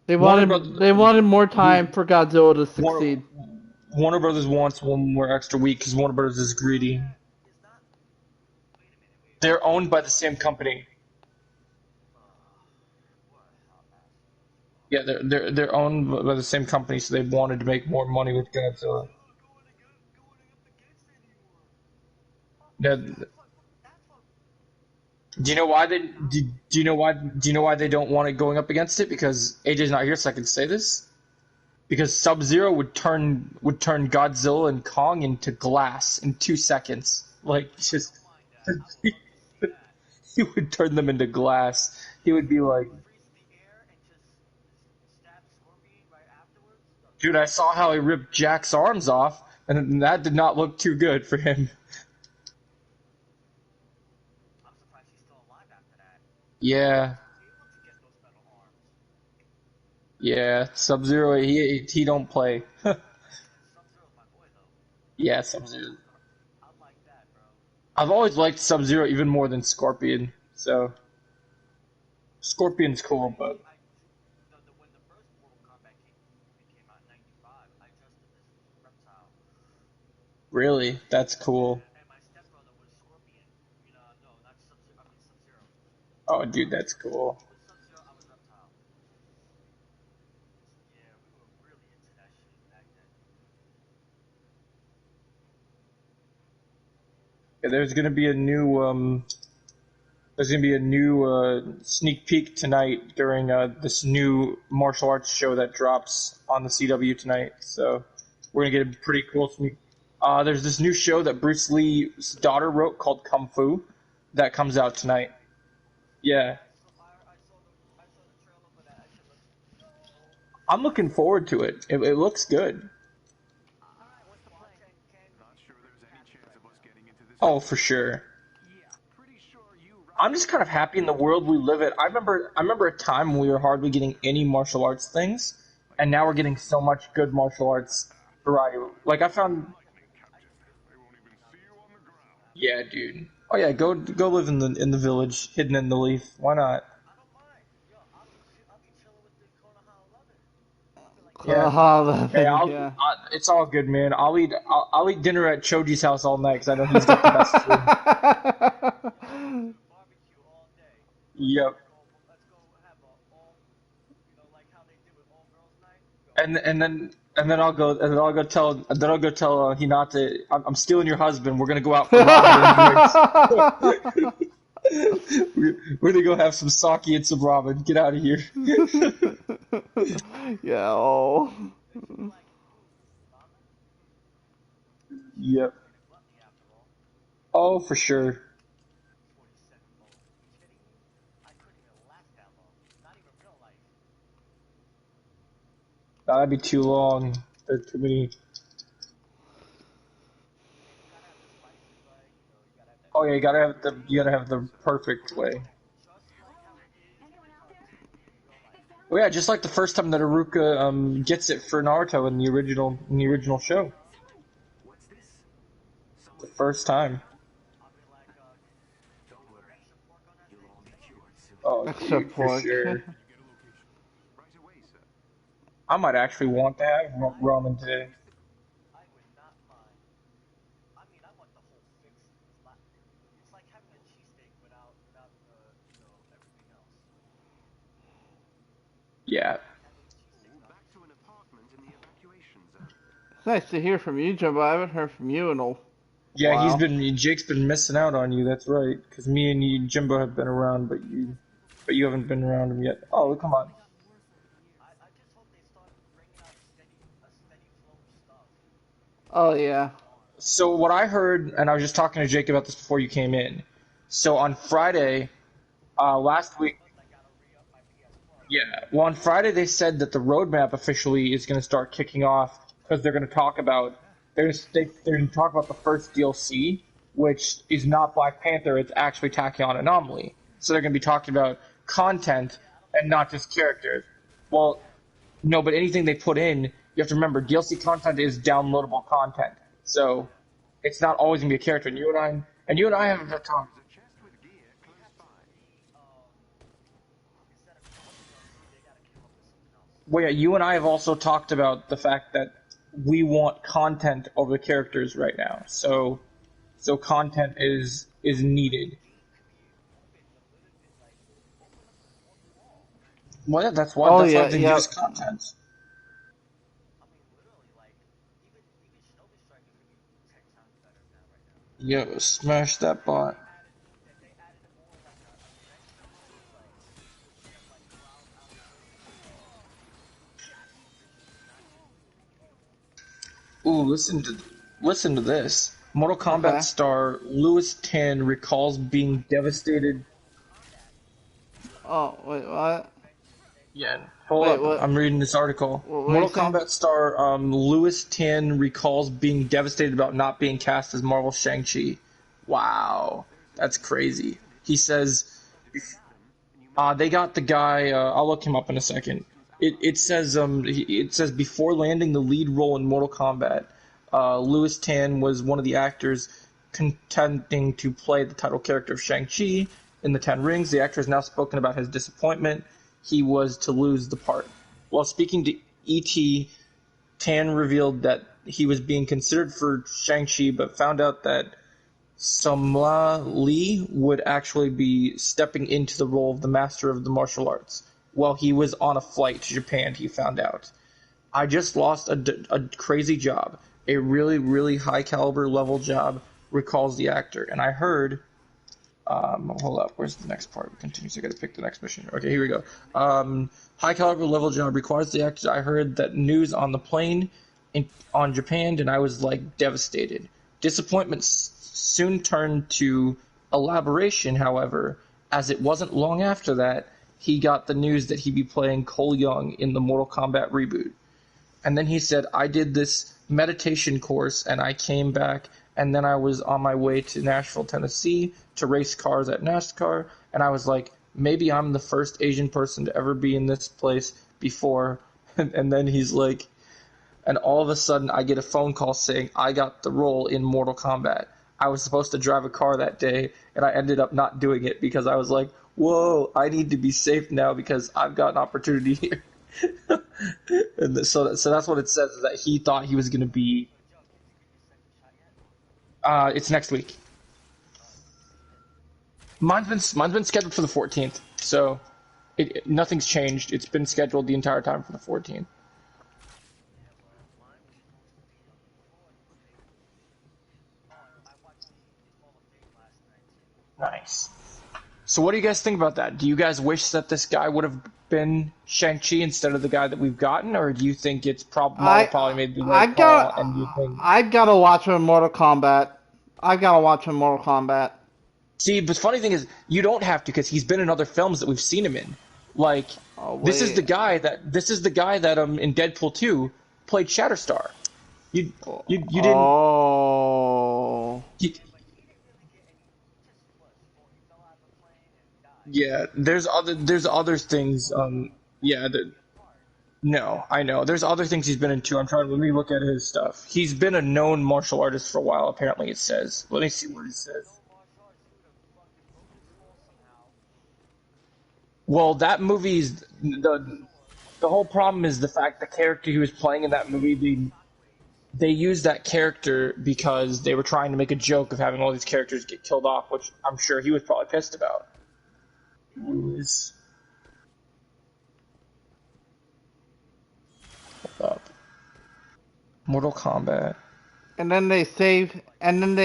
Speaker 2: they
Speaker 1: Warner
Speaker 2: wanted
Speaker 1: Brothers.
Speaker 2: they wanted more time for Godzilla to
Speaker 1: Warner,
Speaker 2: succeed.
Speaker 1: Warner Brothers wants one more extra week because Warner Brothers is
Speaker 4: Warner
Speaker 1: greedy.
Speaker 4: is not. Wait a minute, wait a
Speaker 1: They're
Speaker 4: minute.
Speaker 1: owned by the same company.
Speaker 4: What? I'm asking you for.
Speaker 1: Yeah, they're owned by the same company, so they wanted to make more money with Godzilla.
Speaker 4: Going up against anyone.
Speaker 1: That,
Speaker 4: That's what.
Speaker 1: do you know why they do you know why they don't want it going up against it? Because AJ's not here, so I can say this. Because Sub Zero would turn Godzilla and Kong into glass in 2 seconds. Like
Speaker 4: I
Speaker 1: just
Speaker 4: don't mind that. I would love to see that.
Speaker 1: he would turn them into glass. He would be like,
Speaker 4: Freeze in the air and just stab Scorpion right afterwards. No,
Speaker 1: dude, I saw how he ripped Jack's arms off, and that did not look too good for him.
Speaker 4: I'm surprised he's still alive after that.
Speaker 1: Yeah,
Speaker 4: He was able to get those metal arms.
Speaker 1: yeah. Sub Zero, he don't play.
Speaker 4: Sub Zero's my boy though.
Speaker 1: Yeah, Sub Zero.
Speaker 4: I like that, bro.
Speaker 1: I've always liked Sub Zero even more than Scorpion. So Scorpion's cool, but
Speaker 4: When the first Mortal Kombat movie came out in '95, I dressed him as Reptile.
Speaker 1: really, that's cool.
Speaker 4: And my stepbrother was Scorpion. No, not Sub Zero. I mean Sub Zero.
Speaker 1: Oh, dude, that's cool.
Speaker 4: He was Sub Zero. I was Reptile. Yeah, we were really into that shit back then.
Speaker 1: Yeah, there's gonna be a new sneak peek tonight during this new martial arts show that drops on the CW tonight. So we're gonna get a pretty cool sneak. There's this new show that Bruce Lee's daughter wrote called Kung Fu that comes out tonight. Yeah,
Speaker 4: I saw the trailer for that. That shit looks dope.
Speaker 1: I'm looking forward to it. It looks good.
Speaker 3: All right, what's the plan?
Speaker 4: Can
Speaker 5: Not
Speaker 4: we
Speaker 5: sure there's any
Speaker 4: catch
Speaker 5: chance
Speaker 4: up?
Speaker 5: of us getting into this
Speaker 1: Oh,
Speaker 5: fight.
Speaker 1: for sure.
Speaker 5: Yeah, pretty sure you
Speaker 1: I'm just kind of happy in the world we live in. I remember a time when we were hardly getting any martial arts things, and now we're getting so much good martial arts variety. Like I found,
Speaker 4: I agree.
Speaker 5: They won't even see you on
Speaker 1: Yeah, dude. Oh yeah, go live in the village, hidden in the leaf. Why not?
Speaker 4: I don't mind. Yo, I'll be chilling with the Konoha 11. I'll be like, yo,
Speaker 1: Yeah.
Speaker 2: Konoha
Speaker 1: Hey,
Speaker 2: 11, yeah.
Speaker 1: it's all good, man. I'll eat dinner at Choji's house all night because I know he's got the best food.
Speaker 4: dude, barbecue all day.
Speaker 1: Yep.
Speaker 4: Let's go have a all, like how they did with all girls night. Yo,
Speaker 1: And then I'll go tell Hinata, I'm stealing your husband. We're gonna go out for ramen and drinks. We're gonna go have some sake and some ramen. Get out of here.
Speaker 2: Yeah, oh.
Speaker 4: and she'll be like, ramen?
Speaker 1: Yep.
Speaker 4: Feeding gluttony after all.
Speaker 1: Oh, for sure.
Speaker 4: 47 mode. You kidding me? I couldn't even last that long. Not even real life.
Speaker 1: That'd be too long. There's too many.
Speaker 4: Yeah, you gotta have the spices right. You gotta have that
Speaker 1: Oh yeah, you
Speaker 4: miso
Speaker 1: gotta have the
Speaker 4: rich.
Speaker 1: you gotta have the perfect way.
Speaker 4: Just like how
Speaker 3: Hello?
Speaker 4: it is in
Speaker 3: Anyone
Speaker 4: the
Speaker 3: out there?
Speaker 4: cartoon in real
Speaker 3: They
Speaker 4: life.
Speaker 3: found
Speaker 1: Well, yeah,
Speaker 3: me.
Speaker 1: just like the first time that Aruka gets it for Naruto in the original show.
Speaker 3: Someone.
Speaker 5: What's this?
Speaker 1: The
Speaker 5: Someone.
Speaker 1: first time.
Speaker 4: I'll be like,
Speaker 5: Don't worry.
Speaker 4: extra pork on that
Speaker 5: You'll
Speaker 4: steak?
Speaker 5: all be
Speaker 4: Steak?
Speaker 5: cured soon.
Speaker 1: Oh,
Speaker 2: Extra
Speaker 1: dude, for
Speaker 2: pork.
Speaker 1: sure.
Speaker 5: Can you get a location? Right away, sir.
Speaker 1: I might actually want to have
Speaker 4: I would
Speaker 1: ramen
Speaker 4: not.
Speaker 1: today.
Speaker 4: I would not mind. I mean, I want the whole fix. It's like having a cheesesteak without the everything else.
Speaker 1: Yeah.
Speaker 4: Like having cheesesteak
Speaker 5: All
Speaker 4: without
Speaker 5: back
Speaker 4: the
Speaker 5: to an
Speaker 4: cheese.
Speaker 5: apartment in the evacuation zone.
Speaker 2: It's nice to hear from you, Jumbo. I haven't heard from you in a
Speaker 1: Yeah,
Speaker 2: while.
Speaker 1: Jake's been missing out on you. That's right. Because me and you, Jimbo, have been around, but you haven't been around him yet. Oh, come on.
Speaker 4: I just hope they start bringing out a steady flow of stuff
Speaker 2: Oh,
Speaker 4: from
Speaker 2: yeah.
Speaker 4: now on.
Speaker 1: So what I heard, and I was just talking to Jake about this before you came in. So on Friday, last week,
Speaker 4: Plus, I gotta re-up my PS Plus.
Speaker 1: yeah. Well, on Friday they said that the roadmap officially is going to start kicking off because they're going to talk about they're going to talk about the first DLC, which is not Black Panther. It's actually Tachyon Anomaly. So they're going to be talking about content
Speaker 4: Yeah, I don't
Speaker 1: and
Speaker 4: care
Speaker 1: not
Speaker 4: about
Speaker 1: just
Speaker 4: that.
Speaker 1: characters. Well, no, but anything they put in, you have to remember DLC content is downloadable content. So
Speaker 4: Yeah.
Speaker 1: it's not always going to be a character. And you and I haven't talked.
Speaker 5: There's a chest with gear
Speaker 4: They
Speaker 5: close
Speaker 4: have to
Speaker 5: by.
Speaker 4: instead of killing the DLC, they gotta kill them with something else.
Speaker 1: Well, yeah, you and I have also talked about the fact that we want content over the characters right now. So content is needed.
Speaker 4: The game could be opened a little bit, like open up the fourth wall.
Speaker 1: Well, yeah, that's why
Speaker 2: Oh,
Speaker 1: that's why
Speaker 2: yeah,
Speaker 1: they use
Speaker 2: yep.
Speaker 1: content.
Speaker 4: I mean, literally, like even Shinobi Striker could be 10 times better now, right now.
Speaker 1: Yeah, smash that
Speaker 4: And if
Speaker 1: bot.
Speaker 4: they added more like a adventure mode, like instead of like Cloud out in the open, that's vicious to imagine.
Speaker 1: Ooh, listen to this. Mortal Kombat
Speaker 2: Okay.
Speaker 1: star Lewis Tan recalls being devastated.
Speaker 4: Mortal Kombat
Speaker 2: Oh, wait, what?
Speaker 4: Avengers,
Speaker 1: Yeah, hold
Speaker 2: Wait,
Speaker 1: up.
Speaker 2: what?
Speaker 1: I'm reading this article.
Speaker 2: What are you
Speaker 1: Mortal
Speaker 2: saying?
Speaker 1: Kombat star Lewis Tan recalls being devastated about not being cast as Marvel Shang-Chi. Wow,
Speaker 5: There's a
Speaker 1: that's
Speaker 5: secret
Speaker 1: crazy.
Speaker 5: unit
Speaker 1: He
Speaker 5: nearby.
Speaker 1: says
Speaker 5: Defeat them, and you may
Speaker 1: they got the guy. I'll look him up in a second.
Speaker 5: resistance
Speaker 1: It
Speaker 5: allies.
Speaker 1: says it says before landing the lead role in Mortal Kombat, Lewis Tan was one of the actors contending to play the title character of Shang-Chi in the Ten Rings. The actor has now spoken about his disappointment he was to lose the part. While speaking to E.T., Tan revealed that he was being considered for Shang-Chi, but found out that Samla Lee would actually be stepping into the role of the master of the martial arts. While he was on a flight to Japan, he found out. I just lost a crazy job, a really, really high caliber level job, recalls the actor. And I heard, hold up, where's the next part? It continues, I gotta pick the next mission. Okay, here we go. High caliber level job requires the actor. I heard that news on the plane on Japan, and I was like devastated. Disappointment soon turned to elaboration, however, as it wasn't long after that he got the news that he'd be playing Cole Young in the Mortal Kombat reboot. And then he said, I did this meditation course and I came back and then I was on my way to Nashville, Tennessee to race cars at NASCAR. And I was like, maybe I'm the first Asian person to ever be in this place before. And then he's like, and all of a sudden I get a phone call saying I got the role in Mortal Kombat. I was supposed to drive a car that day, and I ended up not doing it because I was like, "Whoa, I need to be safe now because I've got an opportunity here." And so that's what it says is that he thought he was going to be.
Speaker 4: Yo, Joe, did you get your second shot yet?
Speaker 1: It's next week.
Speaker 4: Oh,
Speaker 1: Mine's been scheduled for the 14th, so nothing's changed. It's been scheduled the entire time for the 14th.
Speaker 4: yeah, well, mine was supposed to be on the 4th, but they moved it. Oh, and I watched the Hall of Fame last night, too.
Speaker 1: Nice. So what do you guys think about that? Do you guys wish that this guy would have been Shang-Chi instead of the guy that we've gotten, or do you think it's Marvel probably made the right
Speaker 2: I
Speaker 1: call,
Speaker 2: got
Speaker 1: and you think?
Speaker 2: I've got to watch him in Mortal Kombat. I've got to watch him in Mortal Kombat.
Speaker 1: See, but the funny thing is, you don't have to because he's been in other films that we've seen him in. Like,
Speaker 2: Oh
Speaker 1: this is the
Speaker 2: wait.
Speaker 1: guy that in Deadpool 2 played Shatterstar. You you didn't
Speaker 2: Oh.
Speaker 1: you,
Speaker 4: Yeah, but he didn't really get any. He just he fell out of a plane and died.
Speaker 1: yeah, there's other things. Yeah,
Speaker 4: He didn't get hard.
Speaker 1: no, I know. There's other things he's been into. I'm trying. Let me look at his stuff. He's been a known martial artist for a while. Apparently, it says. Let me see what it
Speaker 4: No
Speaker 1: says.
Speaker 4: martial arts. He would have fucking broke his fall somehow.
Speaker 1: Well, that movie's
Speaker 4: Sword.
Speaker 1: the whole problem is the fact the character he was playing in that movie.
Speaker 4: Shockwaves.
Speaker 1: They used that character because they were trying to make a joke of having all these characters get killed off, which I'm sure he was probably pissed about. Is up. Mortal Kombat.
Speaker 2: And then they save and then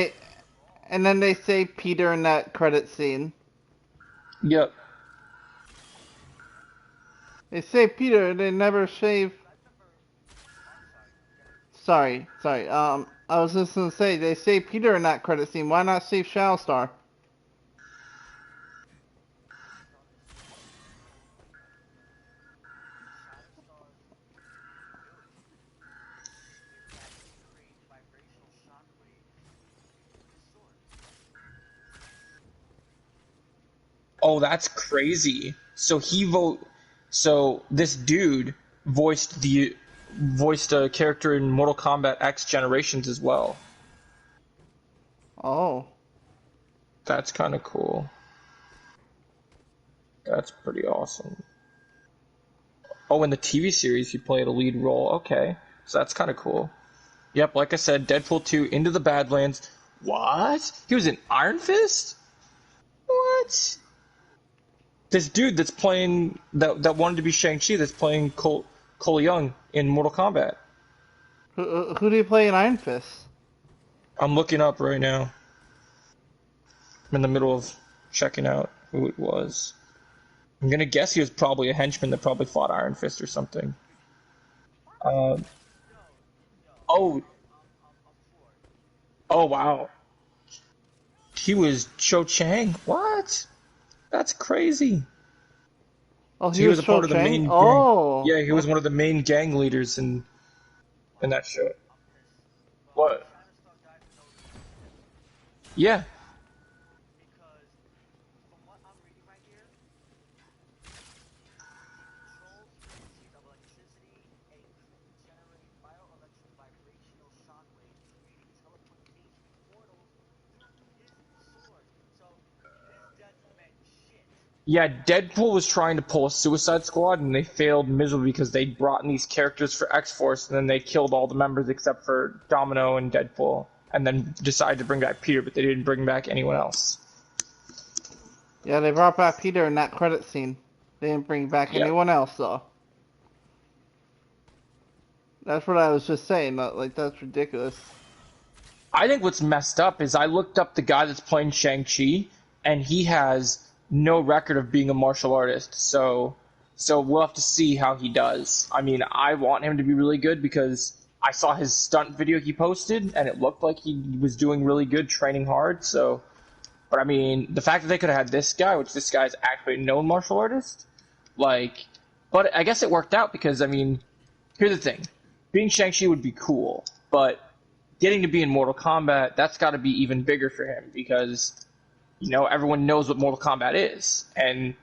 Speaker 2: they save Peter in that credit scene.
Speaker 1: Yep.
Speaker 2: They save Peter, they never save.
Speaker 4: I remember. Oh, I'm sorry. You gotta continue.
Speaker 2: Sorry. I was just gonna say they save Peter in that credit scene. Why not save Shallstar?
Speaker 4: Don't understand. Shatterstar's ability is that he creates vibrational shockwaves with his sword.
Speaker 1: Oh, that's crazy. So this dude voiced a character in Mortal Kombat X Generations as well.
Speaker 2: Oh.
Speaker 1: That's kind of cool. That's pretty awesome. Oh, in the TV series, he played a lead role. Okay, so that's kind of cool. Yep, like I said, Deadpool 2, Into the Badlands. What? He was in Iron Fist? What? This dude that's playing that wanted to be Shang-Chi that's playing Cole Young in Mortal Kombat.
Speaker 2: Who do you play in Iron Fist?
Speaker 1: I'm looking up right now. I'm in the middle of checking out who it was. I'm gonna guess he was probably a henchman that probably fought Iron Fist or something. Um,
Speaker 4: Yo, yo,
Speaker 1: oh,
Speaker 4: I'm for it.
Speaker 1: oh wow. He was Cho Chang. What? That's crazy.
Speaker 2: Oh,
Speaker 1: So
Speaker 2: he
Speaker 1: he
Speaker 2: was
Speaker 1: was a
Speaker 2: Cho
Speaker 1: part of the
Speaker 2: Chang.
Speaker 1: main gang.
Speaker 2: Oh.
Speaker 1: Yeah, he was one of the main gang leaders in
Speaker 4: Wow,
Speaker 1: that show.
Speaker 4: I'm pissed. Well,
Speaker 1: What?
Speaker 4: Shatterstar died for no reason.
Speaker 1: Yeah.
Speaker 4: Because from what I'm reading right here, he controls frequencies of electricity and can generate bioelectric vibrational shockwaves, creating teleportation portals through his sword. So his death meant shit.
Speaker 1: Yeah, Deadpool was trying to pull a Suicide Squad and they failed miserably because they brought in these characters for X-Force and then they killed all the members except for Domino and Deadpool and then decided to bring back Peter, but they didn't bring back anyone else.
Speaker 2: Yeah, they brought back Peter in that credit scene. They didn't bring back
Speaker 1: Yep.
Speaker 2: anyone else though. That's what I was just saying. Like that's ridiculous.
Speaker 1: I think what's messed up is I looked up the guy that's playing Shang-Chi, and he has no record of being a martial artist. So we'll have to see how he does. I mean, I want him to be really good because I saw his stunt video he posted, and it looked like he was doing really good, training hard. So, but I mean, the fact that they could have had this guy, which this guy's actually a known martial artist, like, but I guess it worked out because I mean, here's the thing: being Shang-Chi would be cool, but getting to be in Mortal Kombat, that's got to be even bigger for him because, everyone knows what Mortal Kombat is. And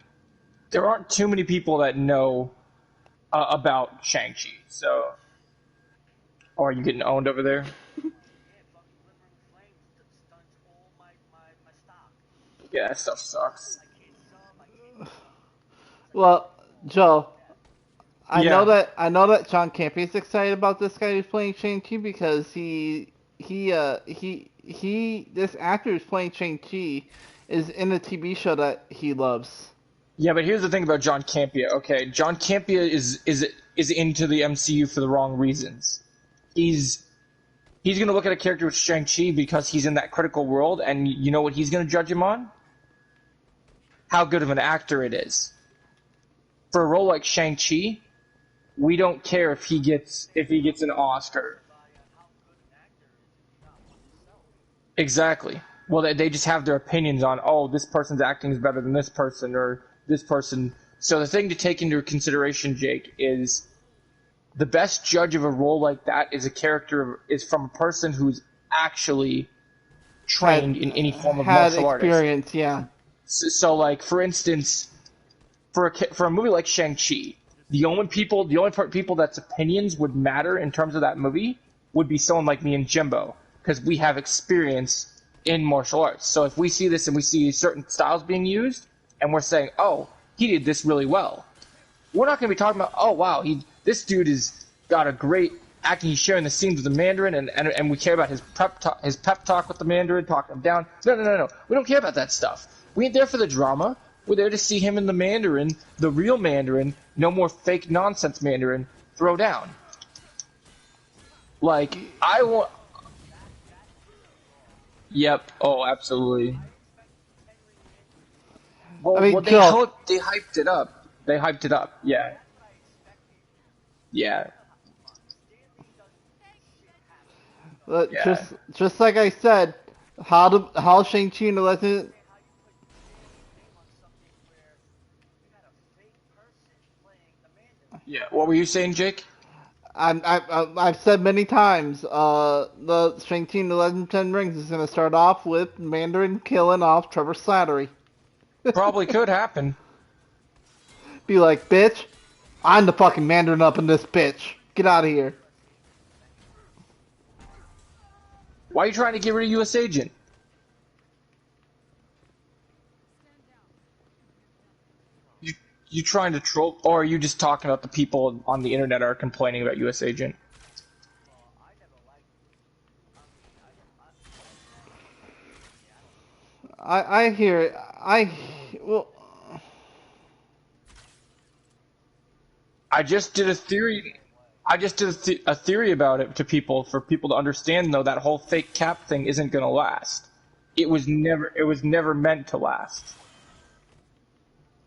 Speaker 1: there aren't too many people that know about Shang-Chi. So, oh, are you getting owned over there?
Speaker 4: Yeah, fucking liver and flames, stunt
Speaker 1: Yeah, that stuff sucks.
Speaker 2: Well, Joe,
Speaker 1: Yeah.
Speaker 2: I know that John Campion's excited about this guy who's playing Shang-Chi because this actor who's playing Shang-Chi is in a TV show that he loves.
Speaker 1: Yeah, but here's the thing about John Campia. Okay, John Campia is into the MCU for the wrong reasons. He's he's gonna look at a character with Shang-Chi because he's in that critical world, and you know what he's gonna judge him on? How good of an actor it is. For a role like Shang-Chi, we don't care if he gets an Oscar. Exactly. Well, they just have their opinions on, oh, this person's acting is better than this person, or this person. So the thing to take into consideration, Jake, is the best judge of a role like that is from a person who's actually trained in any form of
Speaker 2: Had
Speaker 1: martial artist.
Speaker 2: experience, yeah.
Speaker 1: So like for instance, for a movie like Shang-Chi, the only people that's opinions would matter in terms of that movie would be someone like me and Jimbo, because we have experience in martial arts. So if we see this and we see certain styles being used, and we're saying, oh, he did this really well, we're not going to be talking about, oh wow, this dude has got a great acting. He's sharing the scenes with the Mandarin, and we care about his pep talk with the Mandarin, talking him down. No. We don't care about that stuff. We ain't there for the drama. We're there to see him and the Mandarin, the real Mandarin, no more fake nonsense Mandarin, throw down. Like, I want... Yep. Oh, absolutely. Well,
Speaker 2: I mean,
Speaker 1: well
Speaker 2: Joe,
Speaker 1: they hyped it up. They hyped it up. Yeah. Yeah. Yeah.
Speaker 2: just like I said, how Shang-Chi and the Legend.
Speaker 1: Yeah. What were you saying, Jake?
Speaker 2: I've said many times, the Shang-Chi and the Legend of Ten Rings is going to start off with Mandarin killing off Trevor Slattery.
Speaker 1: Probably could happen.
Speaker 2: Be like, bitch, I'm the fucking Mandarin up in this bitch. Get out of here.
Speaker 1: Why are you trying to get rid of U.S. Agent? You trying to troll, or are you just talking about the people on the internet are complaining about U.S. Agent?
Speaker 2: I hear it. Well,
Speaker 1: I just did a theory. I just did a theory about it to people for people to understand, though, that whole fake cap thing isn't going to last. It was never meant to last.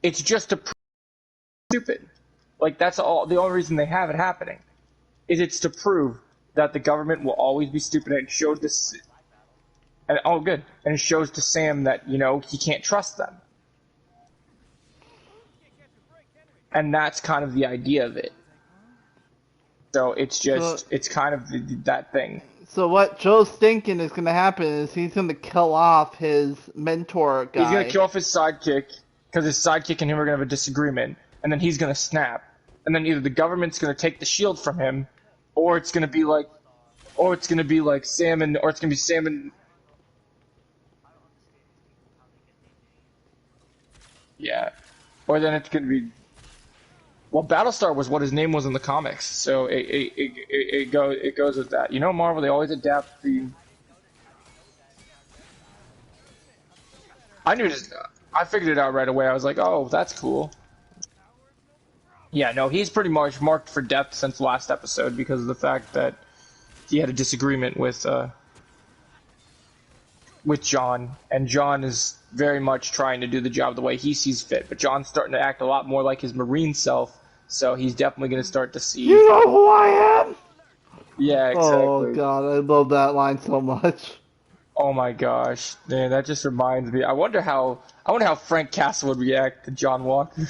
Speaker 1: It's just to prove stupid. Like, that's all. The only reason they have it happening is it's to prove that the government will always be stupid, and it shows this. And oh, good. And it shows to Sam that he can't trust them. And that's kind of the idea of it. So it's kind of that thing.
Speaker 2: So what Joe's thinking is going to happen is he's going to kill off his mentor guy.
Speaker 1: He's going to kill off his sidekick, because his sidekick and him are going to have a disagreement, and then he's going to snap. And then either the government's going to take the shield from him, or it's going to be like Sam and yeah. Or then it's going to be... Well, Battlestar was what his name was in the comics, so it goes with that. Marvel, they always adapt the... I figured it out right away. I was like, oh, that's cool. Yeah, no, he's pretty much marked for death since last episode because of the fact that he had a disagreement with John, and John is very much trying to do the job the way he sees fit, but John's starting to act a lot more like his Marine self, so he's definitely going to start to see...
Speaker 2: You know who I am?
Speaker 1: Yeah, exactly.
Speaker 2: Oh, God, I love that line so much.
Speaker 1: Oh my gosh, man, that just reminds me. I wonder how Frank Castle would react to John Walker.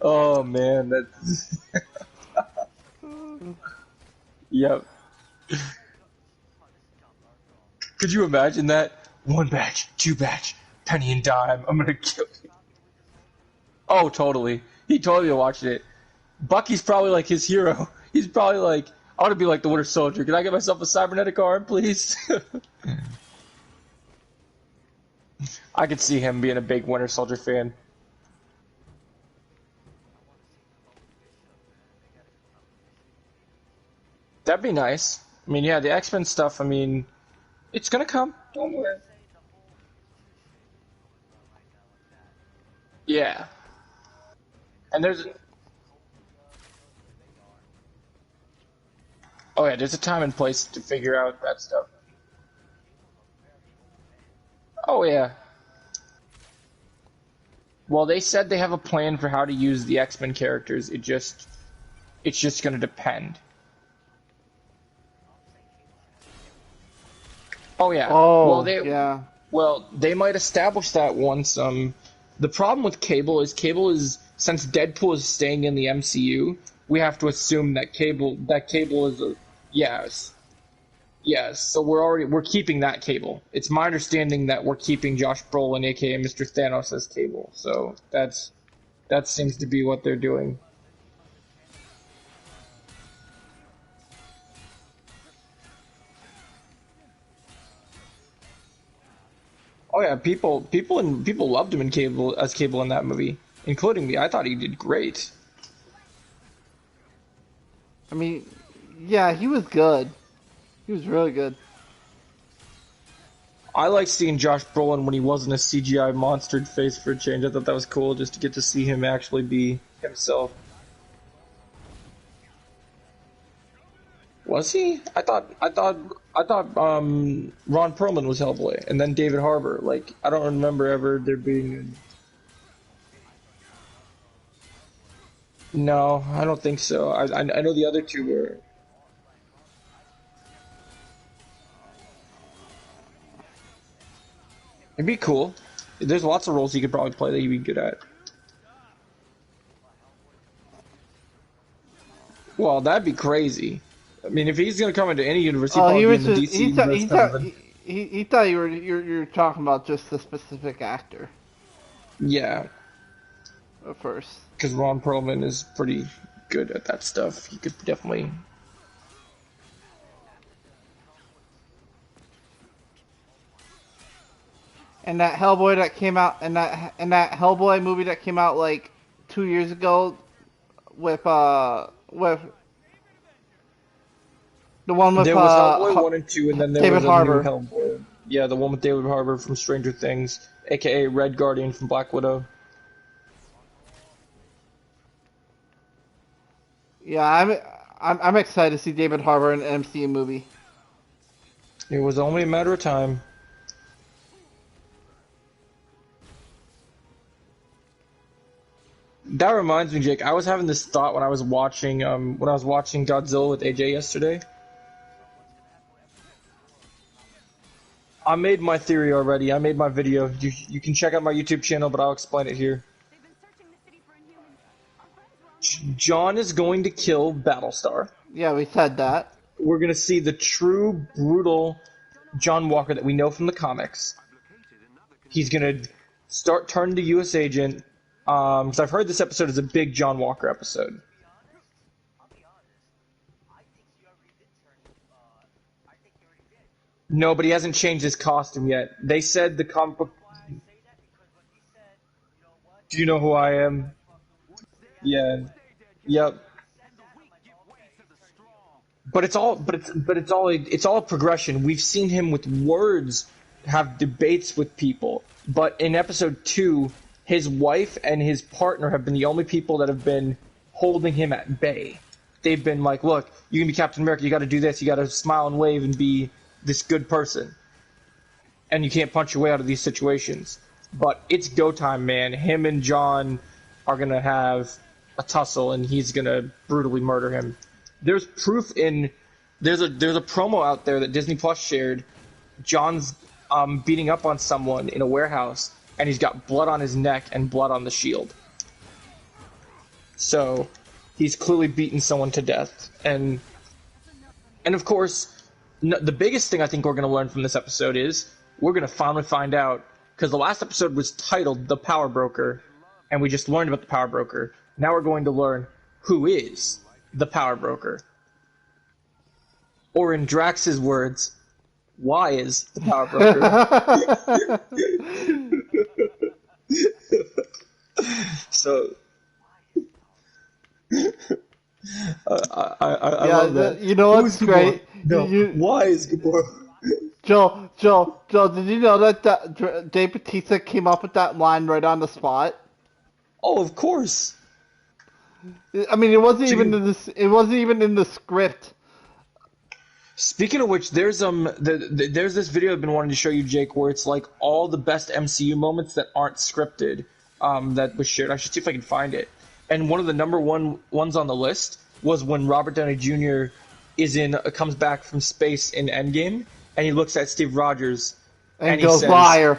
Speaker 1: Oh man, that's... Yep. Could you imagine that? One batch, two batch, penny and dime. I'm gonna kill you. Oh, totally. He totally watched it. Bucky's probably like his hero. He's probably like, I want to be like the Winter Soldier. Can I get myself a cybernetic arm, please? I could see him being a big Winter Soldier fan.
Speaker 4: I want to see Chloe Bishop, man. They gotta come out with Bishop.
Speaker 1: That'd be nice. I mean, yeah, the X-Men stuff, I mean, it's gonna come. Don't
Speaker 4: They
Speaker 1: worry.
Speaker 4: say the whole two shit is going on right now with that.
Speaker 1: Yeah. And
Speaker 4: Because
Speaker 1: there's,
Speaker 4: Sokovia, who knows where they are.
Speaker 1: oh yeah, there's a time and place to figure out that stuff.
Speaker 4: Cable's a very old man.
Speaker 1: Oh yeah. Well, they said they have a plan for how to use the X-Men characters. It's just gonna depend.
Speaker 4: I'm saying Cable should have his own movie.
Speaker 1: Oh yeah.
Speaker 2: Oh, yeah.
Speaker 1: Well, they might establish that once. The problem with Cable is since Deadpool is staying in the MCU, we have to assume that Cable is a yes, yes. So we're keeping that Cable. It's my understanding that we're keeping Josh Brolin, aka Mr. Thanos, as Cable. So that seems to be what they're doing.
Speaker 4: He must have channeled
Speaker 1: Oh yeah, people loved him in Cable as Cable in that movie, including me. I thought he did great.
Speaker 2: I mean, yeah, he was good. He was really good.
Speaker 1: I like seeing Josh Brolin when he wasn't a CGI monstered face for a change. I thought that was cool just to get to see him actually be himself. Was he? I thought Ron Perlman was Hellboy, and then David Harbour. Like I don't remember ever there being. No, I don't think so. I know the other two were. It'd be cool. There's lots of roles he could probably play that he'd be good at. Well, that'd be crazy. I mean, if he's gonna come into any universe, he'd
Speaker 2: Oh, he
Speaker 1: probably be
Speaker 2: was
Speaker 1: in the
Speaker 2: just
Speaker 1: DC universe.
Speaker 2: he thought you were talking about just the specific actor
Speaker 1: Yeah,
Speaker 2: at first.
Speaker 1: because Ron Perlman is pretty good at that stuff. He could definitely.
Speaker 2: And that Hellboy that came out, and that Hellboy movie that came out like 2 years ago with the one with
Speaker 1: There was Hellboy 1 and 2, and then there
Speaker 2: David
Speaker 1: was a
Speaker 2: Harbour.
Speaker 1: new Hellboy. Yeah, the one with David Harbour from Stranger Things, aka Red Guardian from Black Widow.
Speaker 2: Yeah, I'm excited to see David Harbour in an MCU movie.
Speaker 1: It was only a matter of time. That reminds me, Jake. I was having this thought when I was watching Godzilla with AJ yesterday. I made my theory already. I made my video. You can check out my YouTube channel, but I'll explain it here.
Speaker 3: They've been searching the city for Inhumans. Our friends were on
Speaker 1: John is going to kill Battlestar.
Speaker 2: Yeah, we said that.
Speaker 1: We're going to see the true, brutal John Walker that we know from the comics. He's going to start turning to U.S. agent. Because I've heard this episode is a big John Walker episode.
Speaker 4: I'll be honest. I think he already did turn. I think he already did.
Speaker 1: No, but he hasn't changed his costume yet. They said the comic book.
Speaker 4: Why I say that? Because when he said, you know what?
Speaker 1: Do you know who I am? Yeah. Yep.
Speaker 4: Said that, I'm like, okay, he turned evil.
Speaker 1: It's all a progression. We've seen him with words have debates with people, but in episode 2, his wife and his partner have been the only people that have been holding him at bay. They've been like, look, you can be Captain America, you gotta do this, you gotta smile and wave and be this good person. And you can't punch your way out of these situations. But it's go time, man. Him and John are gonna have a tussle and he's gonna brutally murder him. There's proof in there's a promo out there that Disney Plus shared. John's beating up on someone in a warehouse, and he's got blood on his neck and blood on the shield. So he's clearly beaten someone to death. And of course, the biggest thing I think we're going to learn from this episode is we're going to finally find out, because the last episode was titled The Power Broker, and we just learned about the Power Broker. Now we're going to learn who is the Power Broker. Or in Drax's words, Why is the power broker? So I
Speaker 2: Yeah,
Speaker 1: love that.
Speaker 2: you know
Speaker 1: Who's
Speaker 2: what's
Speaker 1: Gabor?
Speaker 2: great?
Speaker 1: No, why is Gabor?
Speaker 2: Joe, did you know that Dave Bautista came up with that line right on the spot?
Speaker 1: Oh, of course.
Speaker 2: I mean, it wasn't even
Speaker 1: Dude,
Speaker 2: in this. It wasn't even in the script.
Speaker 1: speaking of which, there's this video I've been wanting to show you, Jake, where it's like all the best MCU moments that aren't scripted, that was shared. I should see if I can find it. And one of the number one ones on the list was when Robert Downey Jr. comes back from space in Endgame, and he looks at Steve Rogers,
Speaker 2: And
Speaker 1: and he
Speaker 2: goes
Speaker 1: says,
Speaker 2: liar.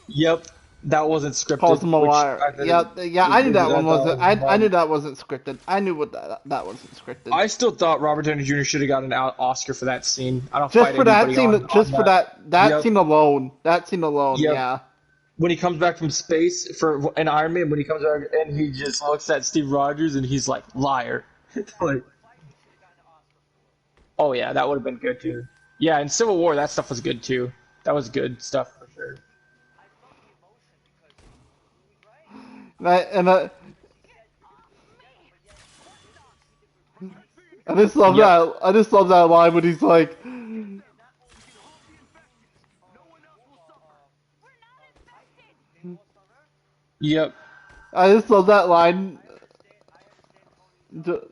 Speaker 1: "Yep, that wasn't
Speaker 2: Calls
Speaker 1: scripted."
Speaker 2: him a
Speaker 1: Which
Speaker 2: liar.
Speaker 1: I
Speaker 2: Yeah,
Speaker 1: thought
Speaker 2: yeah. I knew that
Speaker 1: I
Speaker 2: one
Speaker 1: thought
Speaker 2: wasn't.
Speaker 1: was
Speaker 2: I knew
Speaker 1: fun.
Speaker 2: that wasn't scripted. I knew what that wasn't scripted.
Speaker 1: I still thought Robert Downey Jr. should have gotten an Oscar for that scene. I don't
Speaker 2: Just
Speaker 1: fight
Speaker 2: for that
Speaker 1: anybody
Speaker 2: scene.
Speaker 1: on
Speaker 2: Just for
Speaker 1: that.
Speaker 2: that
Speaker 1: Yep,
Speaker 2: scene alone. That scene alone.
Speaker 1: yep.
Speaker 2: Yeah.
Speaker 1: When he comes back from space for an Iron Man, when he comes back and he just looks at Steve Rogers and he's like, liar. Like, oh yeah, that would have been good too. Yeah, in Civil War, that stuff was good too. That was good stuff for sure.
Speaker 2: And I just love
Speaker 1: Yep,
Speaker 2: that. I just love that line when he's like,
Speaker 1: yep.
Speaker 2: I just love that line. Jo-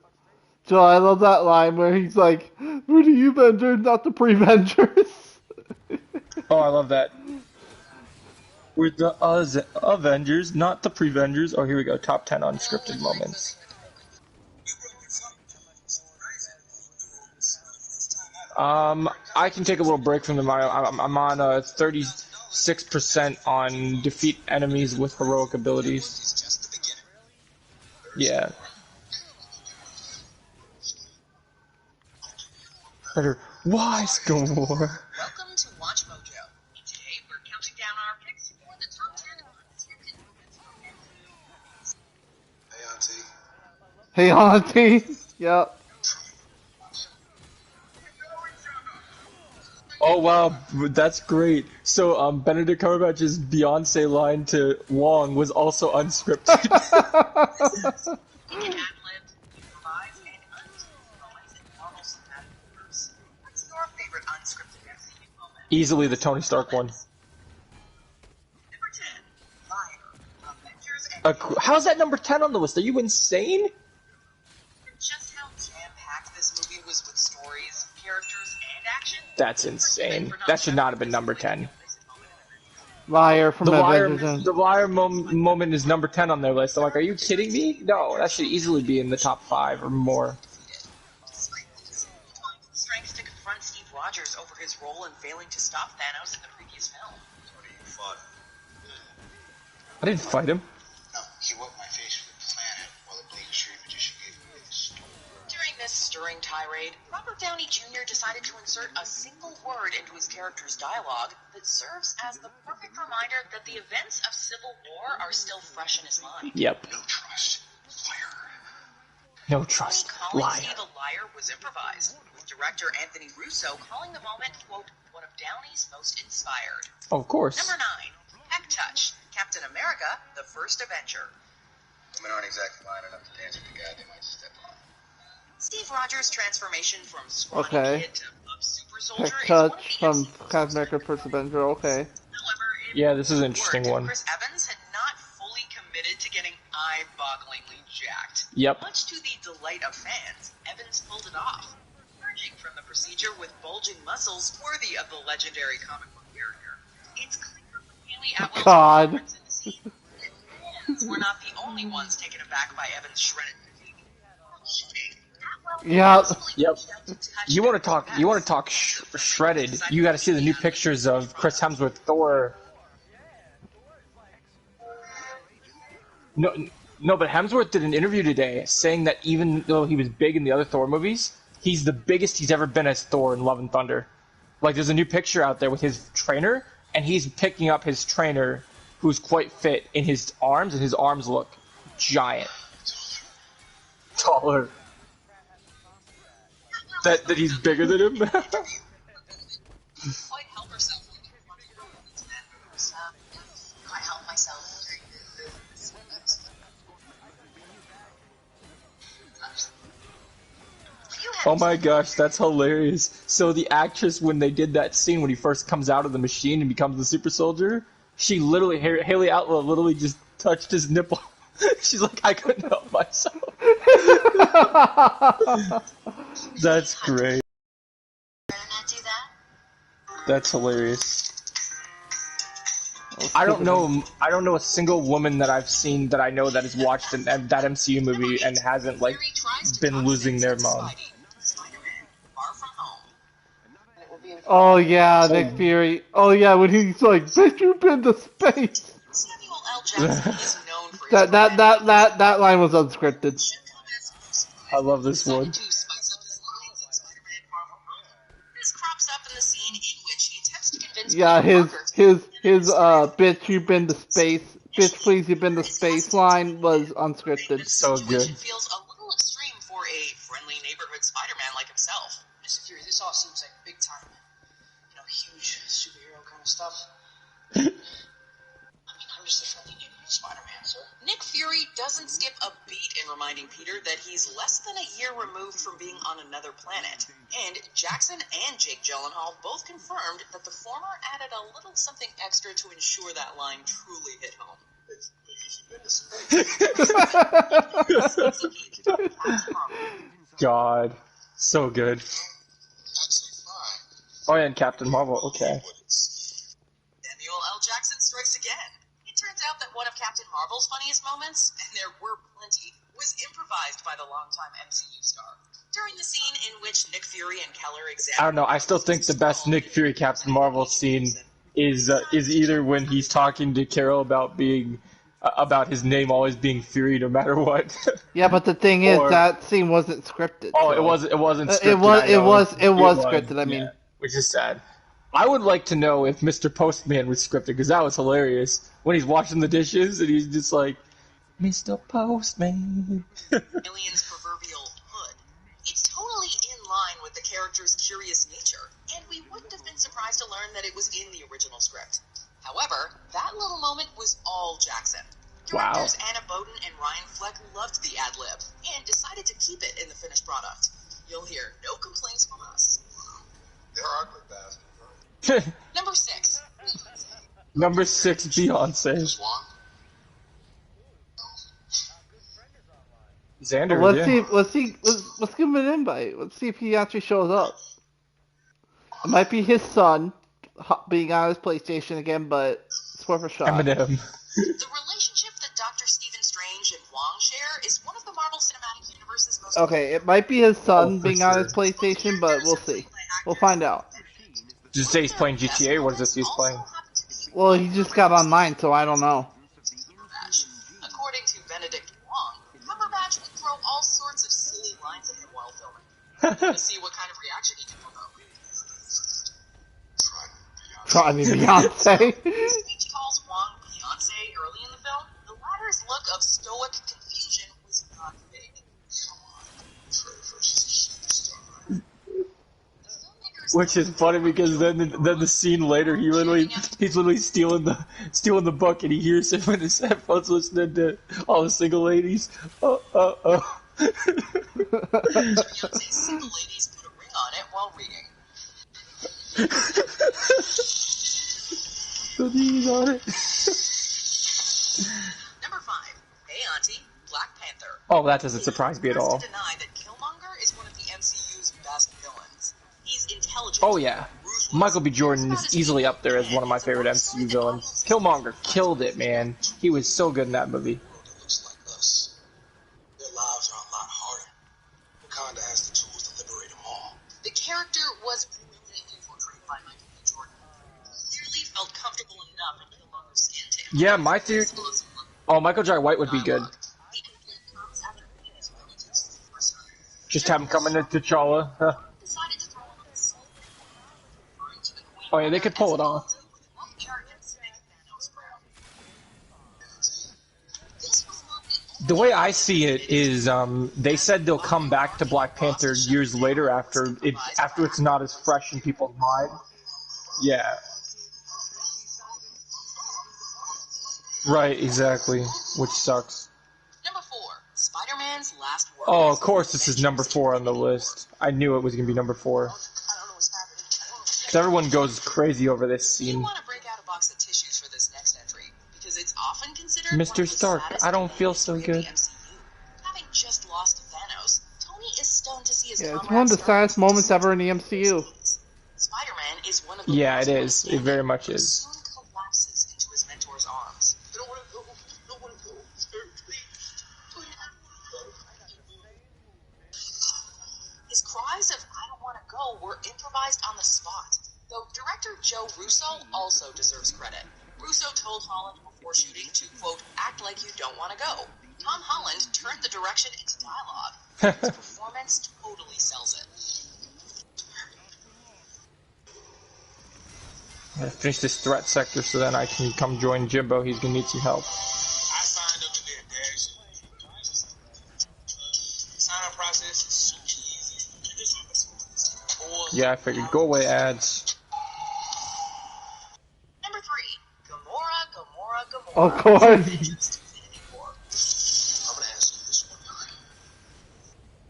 Speaker 2: Joe, I love that line where he's like, "We're the Avengers, not the Prevengers."
Speaker 1: Oh, I love that. We're the Avengers, not the Prevengers. Oh, here we go. Top 10 unscripted moments. I can take a little break from them. I'm on 36% on defeat enemies with heroic abilities. Yeah. Better. Why, Score?
Speaker 6: Welcome to Watch Mojo. Today we're counting down our picks for the top 10 unscripted moments from
Speaker 2: Hey, Auntie. Yep.
Speaker 1: Oh wow, that's great. So Benedict Cumberbatch's Beyonce line to Wong was also unscripted.
Speaker 6: ad-libbed, improvised, and unscripted moments in the Marvel's cinematic universe. What's your favorite unscripted MCU moment?
Speaker 1: Easily the Tony Stark one.
Speaker 6: Number 10, Fire. Avengers
Speaker 1: How's that number 10 on the list? Are you insane?
Speaker 6: just how jam-packed this movie was with stories, characters, and action.
Speaker 1: That's insane. That should not have been number 10.
Speaker 2: Liar from
Speaker 1: The
Speaker 2: Avengers.
Speaker 1: liar moment is number 10 on their list. I'm like, are you kidding me? No, that should easily be in the top 5 or more.
Speaker 6: Despite this, he took the strength to confront Steve Rogers over his role in failing to stop Thanos in the previous film.
Speaker 7: You fought.
Speaker 1: I didn't fight him.
Speaker 7: No, he whooped my face with a planet while the Blade Street magician gave me this.
Speaker 6: During this stirring tirade, Robert Downey Jr. decided to insert a single word into his character's dialogue that serves as the perfect reminder that the events of Civil War are still fresh in his mind.
Speaker 1: Yep.
Speaker 7: No trust. Liar.
Speaker 1: No trust.
Speaker 6: Calling
Speaker 1: Liar.
Speaker 6: Steve a liar was improvised, with director Anthony Russo calling the moment, quote, one of Downey's most inspired.
Speaker 1: Oh, of course.
Speaker 6: Number 9, Heck Touch, Captain America, the First Avenger.
Speaker 7: Women aren't exactly lining up to dance with the guy they might step on.
Speaker 6: Steve Rogers' transformation from scrawny
Speaker 2: Okay.
Speaker 6: kid to buff super
Speaker 2: Heck
Speaker 6: soldier is one of
Speaker 2: Touch
Speaker 6: the
Speaker 2: from
Speaker 6: MCU's
Speaker 2: Captain
Speaker 6: most
Speaker 2: America: First Avenger. Okay.
Speaker 6: However, it
Speaker 1: Yeah, this is an interesting
Speaker 6: worked.
Speaker 1: one.
Speaker 6: Chris Evans had not fully committed to getting eye-bogglingly jacked.
Speaker 1: Yep.
Speaker 6: Much to the delight of fans, Evans pulled it off, emerging from the procedure with bulging muscles worthy of the legendary comic book character. It's clear from Haley Atwell's
Speaker 2: God.
Speaker 6: performance in the scene that fans were not the only ones taken aback by Evans' shredded physique.
Speaker 2: Yep.
Speaker 1: Yep. You want to talk shredded? You got to see the new pictures of Chris Hemsworth Thor. No, no, but Hemsworth did an interview today saying that even though he was big in the other Thor movies, he's the biggest he's ever been as Thor in Love and Thunder. Like, there's a new picture out there with his trainer, and he's picking up his trainer, who's quite fit, in his arms, and his arms look giant. Taller. That he's bigger than him?
Speaker 6: quite help herself when confronted with the internet. So, quite help myself.
Speaker 1: Oh my gosh, that's hilarious. So the actress, when they did that scene when he first comes out of the machine and becomes the super soldier, she literally, Haley Atwell literally just touched his nipple. She's like, I couldn't help myself. That's great. That's hilarious. I don't know a single woman that I've seen that I know that has watched that MCU movie and hasn't like been losing their mind.
Speaker 2: Oh yeah,
Speaker 1: So
Speaker 2: Nick Fury. Oh yeah, when he's like, "Bitch, you've been to space."
Speaker 6: Samuel L. Jackson is known for his
Speaker 2: That line was unscripted.
Speaker 1: I love this one.
Speaker 6: This crops up in the scene in which he attempts to convince
Speaker 2: Yeah,
Speaker 6: Peter
Speaker 2: his bitch, you've been to space. Bitch, please, you've been to space line was unscripted.
Speaker 1: So good.
Speaker 6: Feels a little extreme for a friendly neighborhood Spider-Man like himself.
Speaker 7: Mr. Fury, this all seems like big time, huge superhero kind of stuff. I mean, I'm just a friendly neighborhood Spider-Man, sir.
Speaker 6: Nick Fury doesn't skip a beat in reminding Peter that he's less than a year removed from being on another planet. And Jackson and Jake Gyllenhaal both confirmed that the former added a little something extra to ensure that line truly hit home.
Speaker 1: God, so good. Oh yeah, and Captain Marvel. Okay.
Speaker 6: Samuel L. Jackson strikes again. It turns out that one of Captain Marvel's funniest moments, and there were plenty, was improvised by the longtime MCU star. During the scene in which Nick Fury and Keller examine...
Speaker 1: I don't know. I still think the best Nick Fury Captain Marvel scene is either when he's talking to Carol about being about his name always being Fury no matter what.
Speaker 2: Yeah, but the thing is,
Speaker 1: Or-
Speaker 2: that scene wasn't scripted.
Speaker 1: Oh,
Speaker 2: so.
Speaker 1: it wasn't scripted.
Speaker 2: It was scripted. I mean,
Speaker 1: yeah, which is sad. I would like to know if Mr. Postman was scripted because that was hilarious when he's washing the dishes and he's just like, Mr. Postman.
Speaker 6: Alien's proverbial hood. It's totally in line with the character's curious nature, and we wouldn't have been surprised to learn that it was in the original script. However, that little moment was all Jackson.
Speaker 1: Wow.
Speaker 6: Directors Anna Boden and Ryan Fleck loved the ad-lib and decided to keep it in the finished product. You'll hear no complaints from us.
Speaker 7: They're ugly bastards.
Speaker 6: Number 6.
Speaker 1: Number 6, Beyonce.
Speaker 7: Swan?
Speaker 1: Xander,
Speaker 2: let's
Speaker 1: yeah.
Speaker 2: see. Let's give him an invite. Let's see if he actually shows up. It might be his son being on his PlayStation again, but it's worth a shot.
Speaker 1: Eminem.
Speaker 6: The relationship that Dr. Stephen Strange and Wong share is one of the Marvel Cinematic Universe's most...
Speaker 2: Okay, it might be his son
Speaker 1: for
Speaker 2: being on
Speaker 1: sure.
Speaker 2: his PlayStation, but we'll see. We'll find out.
Speaker 1: Did you say he's playing GTA? What is this he's playing?
Speaker 2: Well, he just got online, so I don't know.
Speaker 6: According to Benedict Wong, Cumberbatch would throw all sorts of silly lines at him while filming. To see what kind of reaction he can provoke.
Speaker 2: Try me, Beyonce.
Speaker 6: Strange calls Wong Beyonce early in the film. The latter's look of stoic confusion was not fake.
Speaker 1: Which is funny because then the scene later he's literally stealing the book and he hears him in his headphones listening to all the single ladies.
Speaker 6: Beyonce's single ladies put a ring on it while reading.
Speaker 1: The knees on it.
Speaker 6: Number 5. Hey Auntie, Black Panther.
Speaker 1: Oh, that doesn't surprise me at all.
Speaker 6: To deny that Killmonger is one of the MCU's best villains. He's intelligent.
Speaker 1: Oh yeah, Michael B. Jordan is easily up there as one of my favorite MCU villains. Killmonger killed it, man. He was so good in that movie.
Speaker 7: Looks like us. Their lives are a lot harder. Wakanda has the tools to liberate them all.
Speaker 6: The character was brilliantly portrayed by Michael B. Jordan. Clearly felt comfortable enough in Killmonger's skin to
Speaker 1: Yeah, my theory. Oh, Michael J. White would be good.
Speaker 6: The implant comes after meeting his relatives for the first time.
Speaker 1: Just have him come into T'Challa. Huh.
Speaker 6: Decided to throw him on the soul referring to the Queen
Speaker 1: Oh yeah, they could pull it off.
Speaker 6: with enough arrogance to make Thanos proud. This was not the
Speaker 1: The way I see it is, they said they'll come back to Black Panther years later after it's not as fresh in people's mind. Yeah. Right, exactly. Which sucks.
Speaker 6: Number 4, Spider-Man's Last Word.
Speaker 1: Oh, of course this is number 4 on the list. I knew it was going to be number 4.
Speaker 6: I don't know what's happening.
Speaker 1: Because everyone goes crazy over this
Speaker 6: You
Speaker 1: scene.
Speaker 6: want to break out a box of tissues for this next entry, because it's often considered
Speaker 1: Mr.
Speaker 6: one of the
Speaker 1: Stark,
Speaker 6: saddest
Speaker 1: I don't
Speaker 6: in
Speaker 1: feel
Speaker 6: the
Speaker 1: so
Speaker 6: history of
Speaker 1: good.
Speaker 6: the MCU. Having just lost to Thanos, Tony is stunned to see his
Speaker 2: Yeah, it's one of the
Speaker 6: comrades
Speaker 2: saddest moments ever in the MCU.
Speaker 6: Spider-Man is one of the
Speaker 1: Yeah,
Speaker 6: last
Speaker 1: it
Speaker 6: ones
Speaker 1: is. It
Speaker 6: standing,
Speaker 1: very much
Speaker 6: but
Speaker 1: is.
Speaker 6: soon collapses into his mentor's arms. I don't want to go. I don't want to go. Sir, please. His cries of "I don't want to go" were improvised on the spot. Though director Joe Russo also deserves credit. Russo told Holland before shooting to, quote, act like you don't want to go. Tom Holland turned the direction into dialogue. His performance totally sells it.
Speaker 1: I'm gonna finish this threat sector so then I can come join Jimbo. He's gonna need some help.
Speaker 8: I signed up to their dash. Sign up process is super easy.
Speaker 1: Yeah, I figured. Go away, ads.
Speaker 6: Number 3, Gamora, Gamora, Gamora.
Speaker 2: Of course.
Speaker 8: I'm gonna ask you this one time.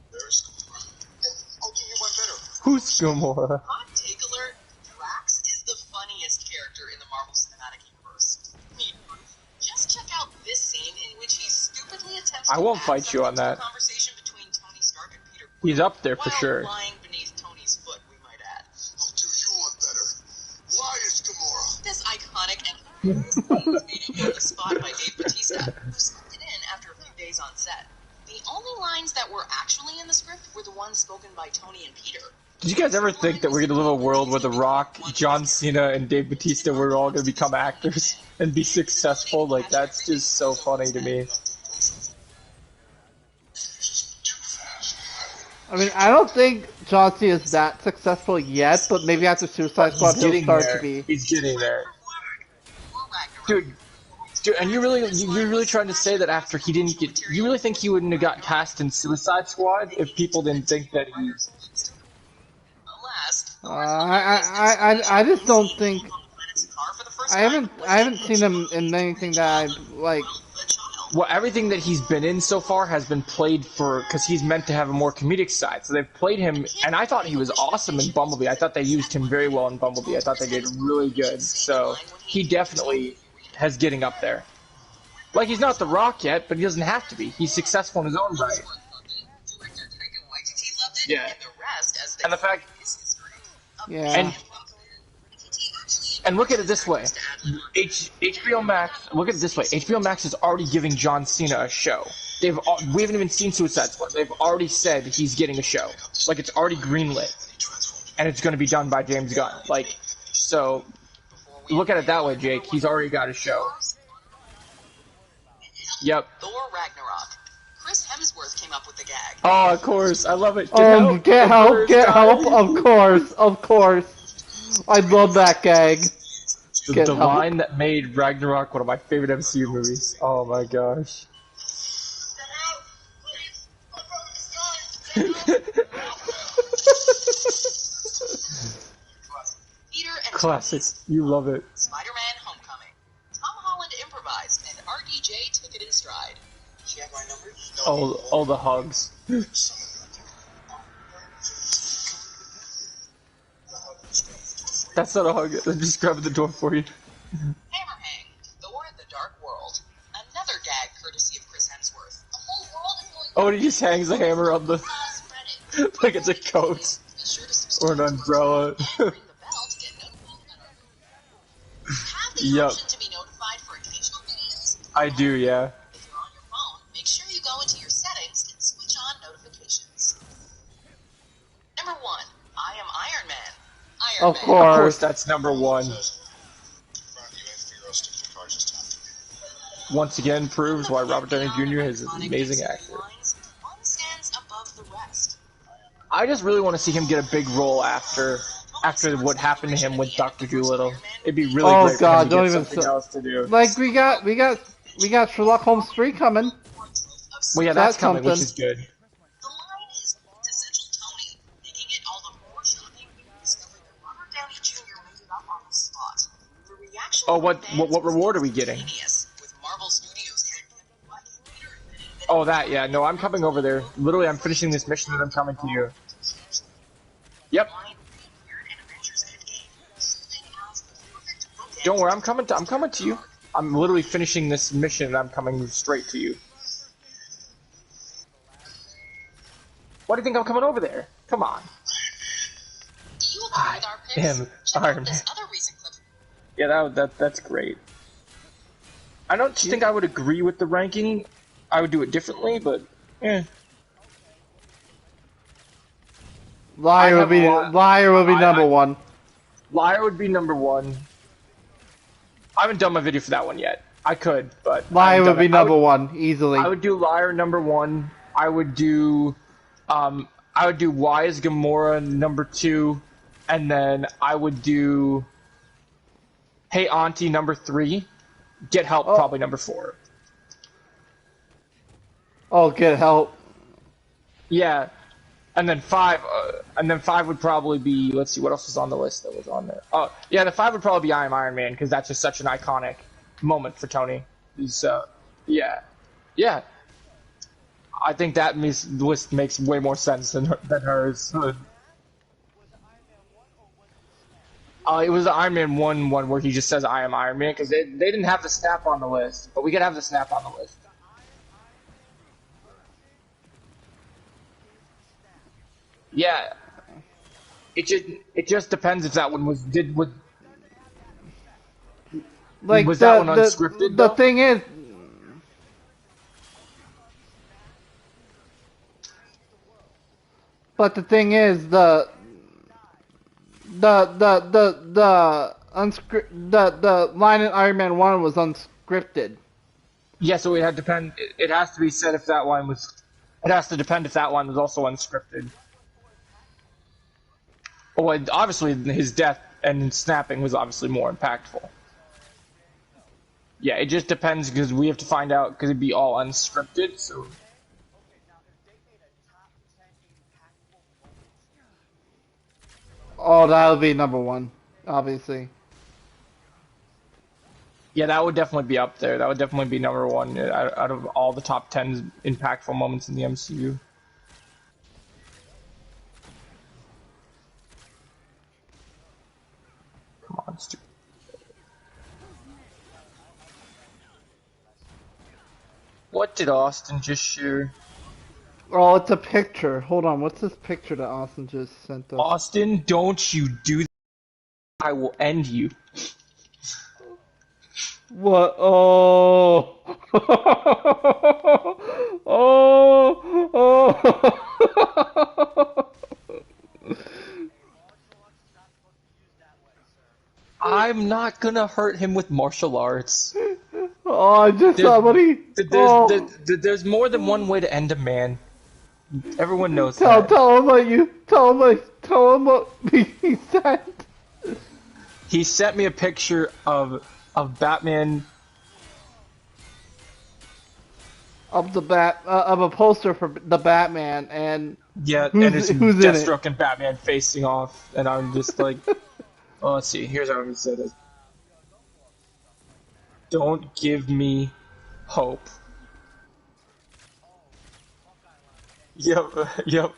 Speaker 8: Where is Gamora? I'll give you one better.
Speaker 1: Who's Gamora?
Speaker 6: Hot take alert, Drax is the funniest character in the Marvel Cinematic Universe. Just check out this scene in which he stupidly attempts
Speaker 1: I
Speaker 6: to
Speaker 1: won't
Speaker 6: add
Speaker 1: fight you on
Speaker 6: something to
Speaker 1: that.
Speaker 6: the conversation between Tony Stark and Peter Quill,
Speaker 1: He's up there for
Speaker 6: while
Speaker 1: sure.
Speaker 6: lying beneath Tony's foot, we might add.
Speaker 8: I'll do you one better. Why is Gamora?
Speaker 6: This iconic and meeting on the spot by Dave Bautista, who slipped it in after a few days on set. The only lines that were actually in the script were the ones spoken by Tony and Peter.
Speaker 1: Did you guys ever think that we're gonna live in a world where The Rock, John Cena, and Dave Bautista were all gonna become actors and be successful? Like, that's just so funny to me.
Speaker 2: I mean, I don't think John Cena is that successful yet, but maybe after Suicide Squad
Speaker 1: He's
Speaker 2: he'll
Speaker 1: getting
Speaker 2: start
Speaker 1: there.
Speaker 2: to be.
Speaker 1: He's getting there. Dude, and you're really trying to say that after he didn't get, you really think he wouldn't have got cast in Suicide Squad if people didn't think that he?
Speaker 2: I just don't think. I haven't seen him in anything that I like.
Speaker 1: Well, everything that he's been in so far has been played for, because he's meant to have a more comedic side. So they've played him, and I thought he was awesome in Bumblebee. I thought they used him very well in Bumblebee. I thought they did really good. So he definitely has getting up there. Like, he's not The Rock yet, but he doesn't have to be. He's successful in his own right. Yeah. And the fact...
Speaker 2: Yeah.
Speaker 1: And look at it this way. HBO Max, look at it this way. HBO Max is already giving John Cena a show. We haven't even seen Suicide Squad. They've already said he's getting a show. Like, it's already greenlit. And it's going to be done by James Gunn. Like, so, look at it that way, Jake. He's already got a show. Yep.
Speaker 6: Thor Ragnarok. Chris Hemsworth came up with the gag.
Speaker 1: Oh, of course. I love it.
Speaker 2: Get help, of course. I love that gag.
Speaker 1: The line that made Ragnarok one of my favorite MCU movies. Oh my gosh. Classic. You love it.
Speaker 6: Spider-Man Homecoming. Tom Holland improvised, and RDJ took it in stride.
Speaker 8: She had my number?
Speaker 1: All the hugs. That's not a hug. I'm just grabbing the door for you.
Speaker 6: Hammerhang. Thor: The Dark World. Another gag courtesy of Chris Hemsworth. The whole world is going.
Speaker 1: Oh, and he just hangs the hammer on the... like it's a coat. Or an umbrella. Yep. I do, yeah.
Speaker 6: If you're on your phone, make sure you go into your settings and switch on notifications. Number 1. I am Iron Man. Iron
Speaker 2: Of
Speaker 6: Man.
Speaker 2: course.
Speaker 1: Of course, that's number 1. Once again proves why Robert Downey Jr. is an amazing actor.
Speaker 6: One stands above the rest.
Speaker 1: I just really want to see him get a big role after what happened to him with Dr. Dolittle. It'd be really great for him to get something else to do.
Speaker 2: Like we got Sherlock Holmes 3 coming.
Speaker 1: Well, yeah, that's coming, which is good.
Speaker 6: The line is quintessential Tony, making it all the more shocking when you discover that Robert Downey Jr. made it up on
Speaker 1: Oh, what reward are we getting?
Speaker 6: With Marvel Studios
Speaker 1: Oh, that, yeah. No, I'm coming over there. Literally, I'm finishing this mission and I'm coming to you. Yep. Don't worry, I'm coming to you. I'm literally finishing this mission and I'm coming straight to you. Why do you think I'm coming over there? Come on. I am Iron Man. Yeah, that's great. I don't think I would agree with the ranking. I would do it differently, but
Speaker 2: Liar would be number one.
Speaker 1: Liar would be number one. I haven't done my video for that one yet. I could, but
Speaker 2: Liar would be number one easily.
Speaker 1: I would do Liar number one. I would do Why is Gamora number two, and then I would do Hey Auntie number three. Get Help probably number four.
Speaker 2: Oh, Get Help.
Speaker 1: Yeah, and then five would probably be. Let's see what else was on the list that was on there. Oh, yeah, the five would probably be I Am Iron Man because that's just such an iconic moment for Tony. Yeah. I think that list makes way more sense than hers. It was the Iron Man 1 where he just says I am Iron Man because they didn't have the snap on the list, but we could have the snap on the list. Yeah, it just depends if that one was
Speaker 2: like
Speaker 1: was that one unscripted.
Speaker 2: The thing is, but the thing is the line in Iron Man 1 was unscripted.
Speaker 1: Yeah, so it had depend. It has to be said if that line was. It has to depend if that line was also unscripted. Well, obviously his death and snapping was obviously more impactful. Yeah, it just depends because we have to find out because it'd be all unscripted. So.
Speaker 2: Oh, that would be number one, obviously.
Speaker 1: Yeah, that would definitely be up there. That would definitely be number one out of all the top 10 impactful moments in the MCU. Come on, Stu. What did Austin just share?
Speaker 2: Oh, it's a picture. Hold on, what's this picture that Austin just sent us?
Speaker 1: Austin, don't you do that. I will end you.
Speaker 2: What? Oh. Oh.
Speaker 1: I'm not gonna hurt him with martial arts.
Speaker 2: Oh, I just saw somebody.
Speaker 1: There's more than one way to end a man. Everyone knows
Speaker 2: that. Tell him what he said.
Speaker 1: He sent me a picture of Batman.
Speaker 2: Of a poster for the Batman, and
Speaker 1: yeah, and it's Deathstroke and Batman facing off, and I'm just like, oh, let's see. Here's how he said it. Don't give me hope. Yep.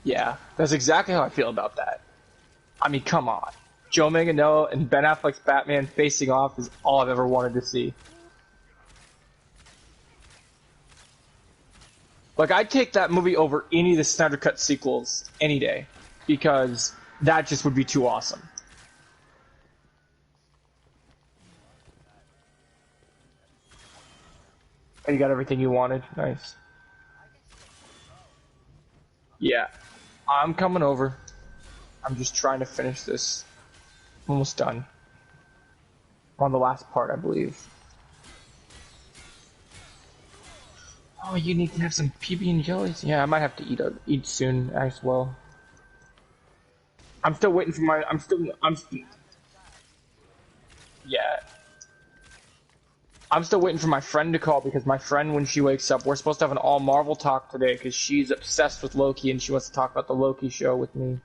Speaker 1: Yeah, that's exactly how I feel about that. I mean, come on. Joe Manganiello and Ben Affleck's Batman facing off is all I've ever wanted to see. Like, I'd take that movie over any of the Snyder Cut sequels any day, because that just would be too awesome. Oh, you got everything you wanted? Nice. Yeah. I'm coming over. I'm just trying to finish this. Almost done. On the last part, I believe. Oh, you need to have some PB and jellies. Yeah, I might have to eat soon as well. I'm still waiting for my. Yeah. I'm still waiting for my friend to call because my friend, when she wakes up, we're supposed to have an all Marvel talk today because she's obsessed with Loki and she wants to talk about the Loki show with me.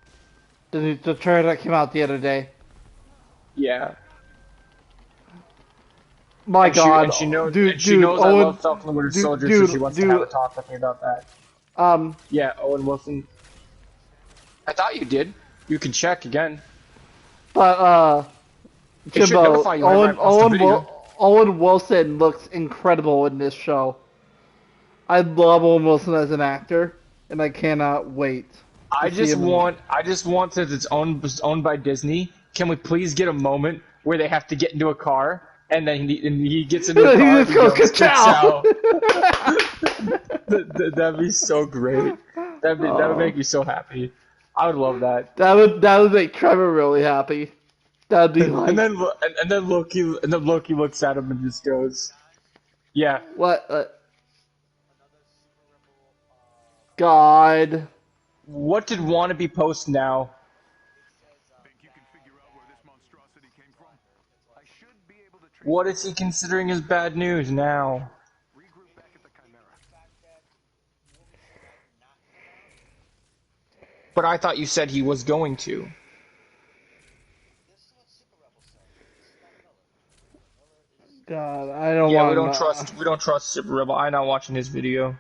Speaker 2: The trailer that came out the other day.
Speaker 1: Yeah.
Speaker 2: My
Speaker 1: And she
Speaker 2: God,
Speaker 1: and she knows and she
Speaker 2: dude,
Speaker 1: knows I
Speaker 2: Owen,
Speaker 1: love Falcon the Winter Soldier, so
Speaker 2: dude,
Speaker 1: she wants to have
Speaker 2: dude.
Speaker 1: a talk with me about that.
Speaker 2: Um,
Speaker 1: Yeah, Owen Wilson. I thought you did. You can check again.
Speaker 2: but
Speaker 1: It should
Speaker 2: Jimbo,
Speaker 1: notify you whenever I post a video.
Speaker 2: Owen Wilson looks incredible in this show. I love Owen Wilson as an actor, and I cannot wait to see him.
Speaker 1: I just want since it's owned by Disney. Can we please get a moment where they have to get into a car and then he gets into the
Speaker 2: He
Speaker 1: car and
Speaker 2: just
Speaker 1: he
Speaker 2: goes
Speaker 1: goes
Speaker 2: ka-chow.
Speaker 1: ka-chow. That'd be so great. That would make me so happy. I would love that.
Speaker 2: That would make Trevor really happy. That'd be
Speaker 1: And
Speaker 2: like
Speaker 1: then Loki looks at him and just goes, "Yeah,
Speaker 2: what? God.
Speaker 1: what did Wannabe post now?"
Speaker 5: Think you can figure out where this monstrosity came from? I should be able to trace
Speaker 1: What is he considering as bad news now?
Speaker 5: regroup back at the Chimera.
Speaker 1: But I thought you said he was going to.
Speaker 2: God, I don't
Speaker 1: Yeah,
Speaker 2: want
Speaker 1: we don't trust Super Rebel. I'm not watching his video.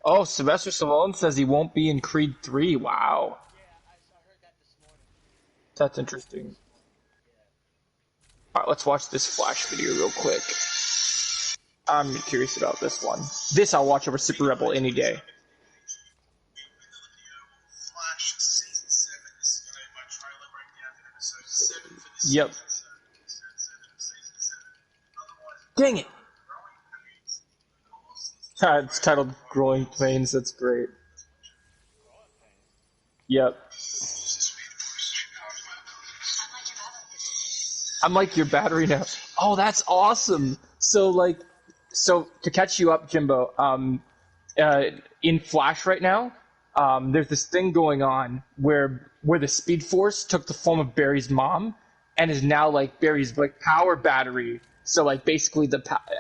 Speaker 1: Oh, Sylvester Stallone says he won't be in Creed 3. Wow. That's interesting. Alright, let's watch this Flash video real quick. I'm curious about this one. This I'll watch over Super Rebel any day.
Speaker 8: Flash season 7. This is going to be my trailer breakdown for episode 7 for this
Speaker 1: Yep. Dang it! It's titled Growing Pains. That's great. Yep. I'm like your battery now. Oh, that's awesome. So to catch you up, Jimbo, in Flash right now, there's this thing going on where the Speed Force took the form of Barry's mom and is now like Barry's like power battery. So like basically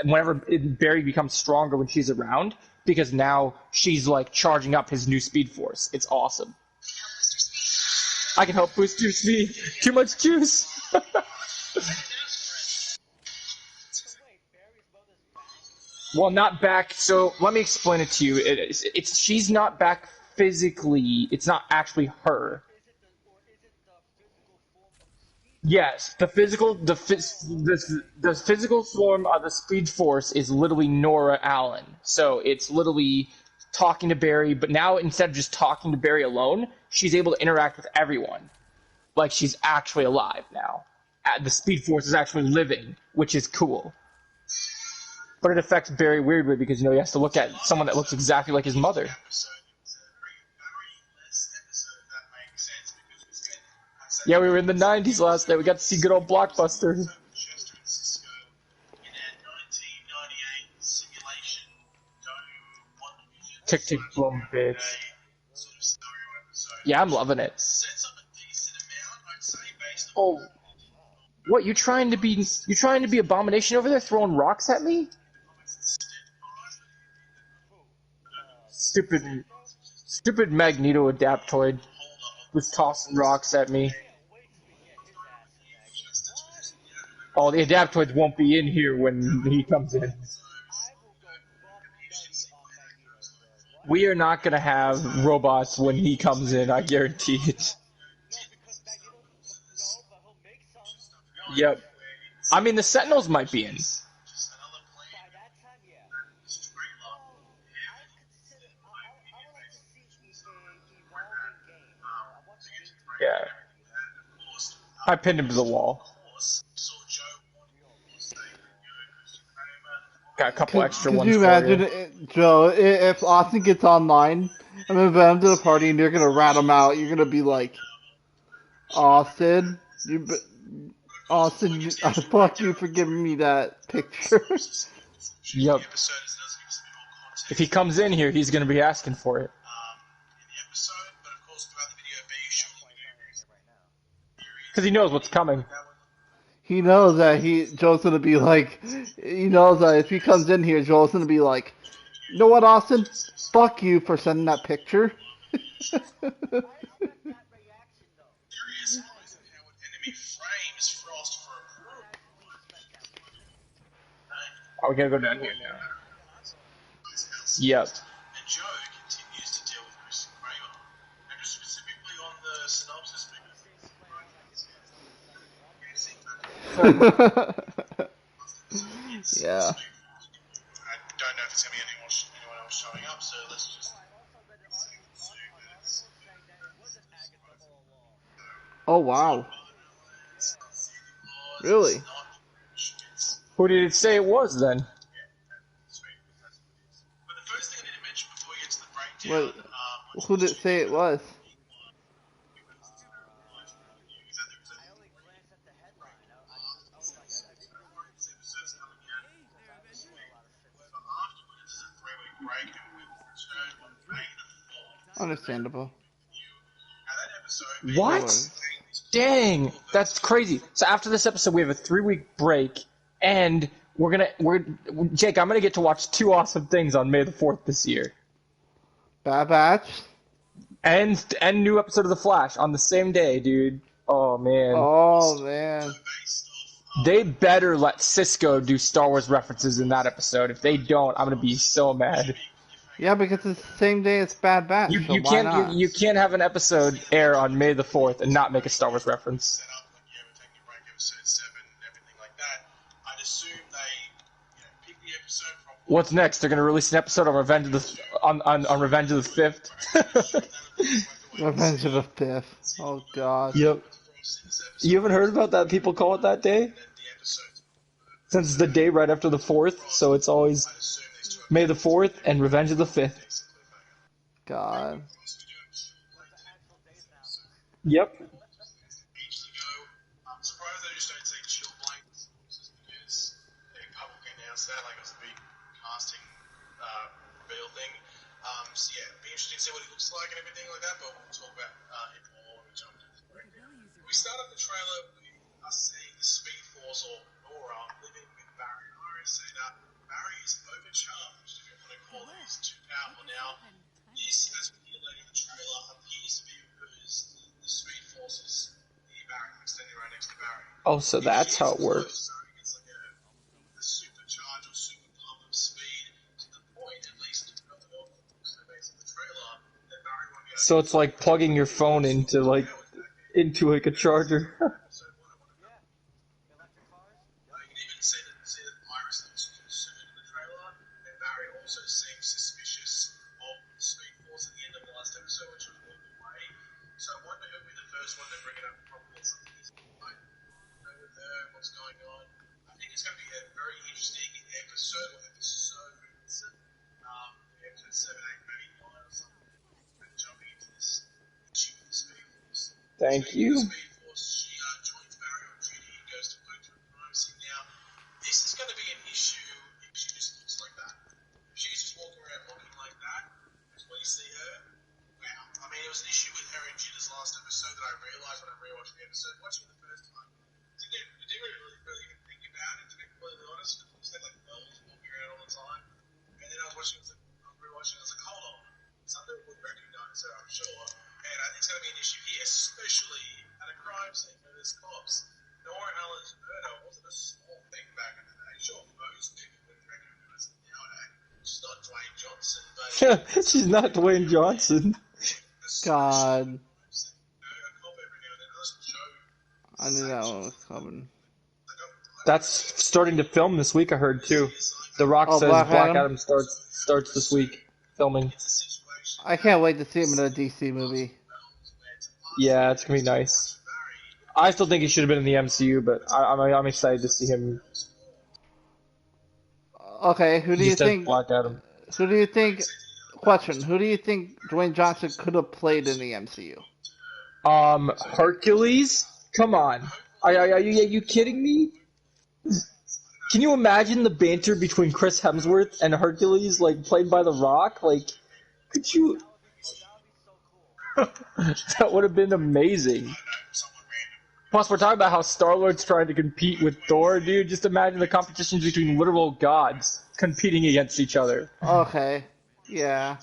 Speaker 1: whenever Barry becomes stronger when she's around, because now she's like charging up his new Speed Force. It's awesome. I can help boost your speed. Too much juice. Well, not back. So let me explain it to you. It's she's not back physically. It's not actually her. Yes, the physical form of the Speed Force is literally Nora Allen. So it's literally talking to Barry, but now instead of just talking to Barry alone, she's able to interact with everyone. Like she's actually alive now. The Speed Force is actually living, which is cool. But it affects Barry weirdly because he has to look at someone that looks exactly like his mother. Yeah, we were in the 90s last night. We got to see good old Blockbuster. Tick tick boom, bitch. Yeah, I'm loving it. Oh, what you trying to be? You trying to be Abomination over there, throwing rocks at me? Stupid Magneto Adaptoid was tossing rocks at me. Oh, the Adaptoids won't be in here when he comes in. We are not gonna have robots when he comes in, I guarantee it. Yep. I mean, the Sentinels might be in. Yeah. I pinned him to the wall. Got a couple extra
Speaker 2: Could
Speaker 1: ones
Speaker 2: you
Speaker 1: for
Speaker 2: imagine,
Speaker 1: you.
Speaker 2: Joe, if Austin gets online and then invite him to the party and you're gonna rat him out? You're gonna be like, Austin, Austin, fuck you for giving me that picture.
Speaker 1: Yep. If he comes in here, he's gonna be asking for it. Because he knows what's coming.
Speaker 2: He knows that Joe's gonna be like, he knows that if he comes in here, Joe's gonna be like, you know what, Austin? Fuck you for sending that picture.
Speaker 4: expect that reaction though.
Speaker 8: Curious eyes at how an enemy frames Frost for approval.
Speaker 4: I fully expect that.
Speaker 1: Oh, we gotta go down here now. Yep.
Speaker 8: And Joe continues to deal with Chris Kramer. And just specifically on the synopsis because
Speaker 2: Yeah.
Speaker 8: I don't know if it's going to be anyone else showing up, so let's just
Speaker 2: Oh wow. Really?
Speaker 1: Who did it say it was then?
Speaker 8: But the first thing I need to mention before we get to the breakdown,
Speaker 2: Wait, who did it say it was?
Speaker 4: I only glanced at the headline. I was like, I think
Speaker 2: Understandable.
Speaker 1: What? Dang, that's crazy. So after this episode, we have a 3-week break, and Jake, I'm gonna get to watch 2 awesome things on May the 4th this year.
Speaker 2: Bad Batch?
Speaker 1: And new episode of The Flash on the same day, dude. Oh man.
Speaker 2: Oh man.
Speaker 1: They better let Cisco do Star Wars references in that episode. If they don't, I'm gonna be so mad.
Speaker 2: Yeah, because it's the same day as Bad Batch.
Speaker 1: You
Speaker 2: so why
Speaker 1: can't
Speaker 2: not?
Speaker 1: you can't have an episode air on May the 4th and not make a Star Wars reference. What's next? They're gonna release an episode on Revenge of the on Revenge of the 5th.
Speaker 2: Revenge of the Fifth. Oh god.
Speaker 1: Yep. You haven't heard about that? People call it that day? Since it's the day right after the 4th, so it's always May the 4th and Revenge of the 5th.
Speaker 2: God.
Speaker 1: Yep.
Speaker 8: I'm surprised they just don't say chill blanks, just because they publicly announced that, like it was a big casting reveal thing. So yeah, it'd be interesting to see what he looks like and everything like that, but we'll talk about him more when we jump into the breakdown. We start off the trailer with us seeing the Speed Force or Nora living with Barry and Iris say that Barry is overcharged, if you want to call it. He's too powerful now. This, as we hear later in the trailer, appears to be because the Speed Force is near Barry, standing right next to Barry.
Speaker 1: Oh, so that's how it works.
Speaker 8: It's like a supercharge or super pump of speed to the point, at least, of the base of the trailer, that Barry won't be able to.
Speaker 1: So it's like plugging your phone into a charger.
Speaker 4: electric cars.
Speaker 8: You can even see that Iris looks concerned in the trailer, and Barry also seems suspicious of the Speed Force at the end of the last episode, which was walking away. So I wonder who'll be the first one to bring it up. Probably something he's like, with her, what's going on. I think it's going to be a very interesting episode, or episode, episode 7, 8, maybe 9 or something. And jumping into this issue with the Speed Force.
Speaker 1: Thank you.
Speaker 8: Speed Force, she joins Barry on duty and goes to work through crime scene. Now, this is going to be an issue if she just looks like that. If she's just walking around looking like that, that's when you see her. Wow. I mean, it was an issue with her and Jitter's last episode that I realised when I rewatched the episode. Watching it the first time, I didn't really even think about it, to be completely honest. It just had like bells walking around all the time. And then I was watching it, I was rewatching it, I was like, hold on. Some people would recognise her, I'm sure. And I think it's going to be an issue here, especially at a crime scene where there's cops. Nora Allen's murder wasn't a small thing back in the day. Sure, most people would recognise it nowadays. She's not Dwayne Johnson, but
Speaker 1: She's not Dwayne Johnson.
Speaker 2: God. I knew that one was coming.
Speaker 1: That's starting to film this week, I heard too. The Rock
Speaker 2: Oh,
Speaker 1: says
Speaker 2: Black
Speaker 1: Black
Speaker 2: Adam?
Speaker 1: Adam starts this week filming.
Speaker 2: I can't wait to see him in a DC movie.
Speaker 1: Yeah, it's gonna be nice. I still think he should have been in the MCU, but I'm excited to see him.
Speaker 2: Okay, who do you
Speaker 1: Just as
Speaker 2: think?
Speaker 1: Black Adam.
Speaker 2: Who do you think? Question: who do you think Dwayne Johnson could have played in the MCU?
Speaker 1: Hercules? Come on. Are you kidding me? Can you imagine the banter between Chris Hemsworth and Hercules, like, played by The Rock? Like, could you... That would have been amazing. Plus, we're talking about how Star-Lord's trying to compete with Thor, dude. Just imagine the competitions between literal gods competing against each other.
Speaker 2: Okay, yeah.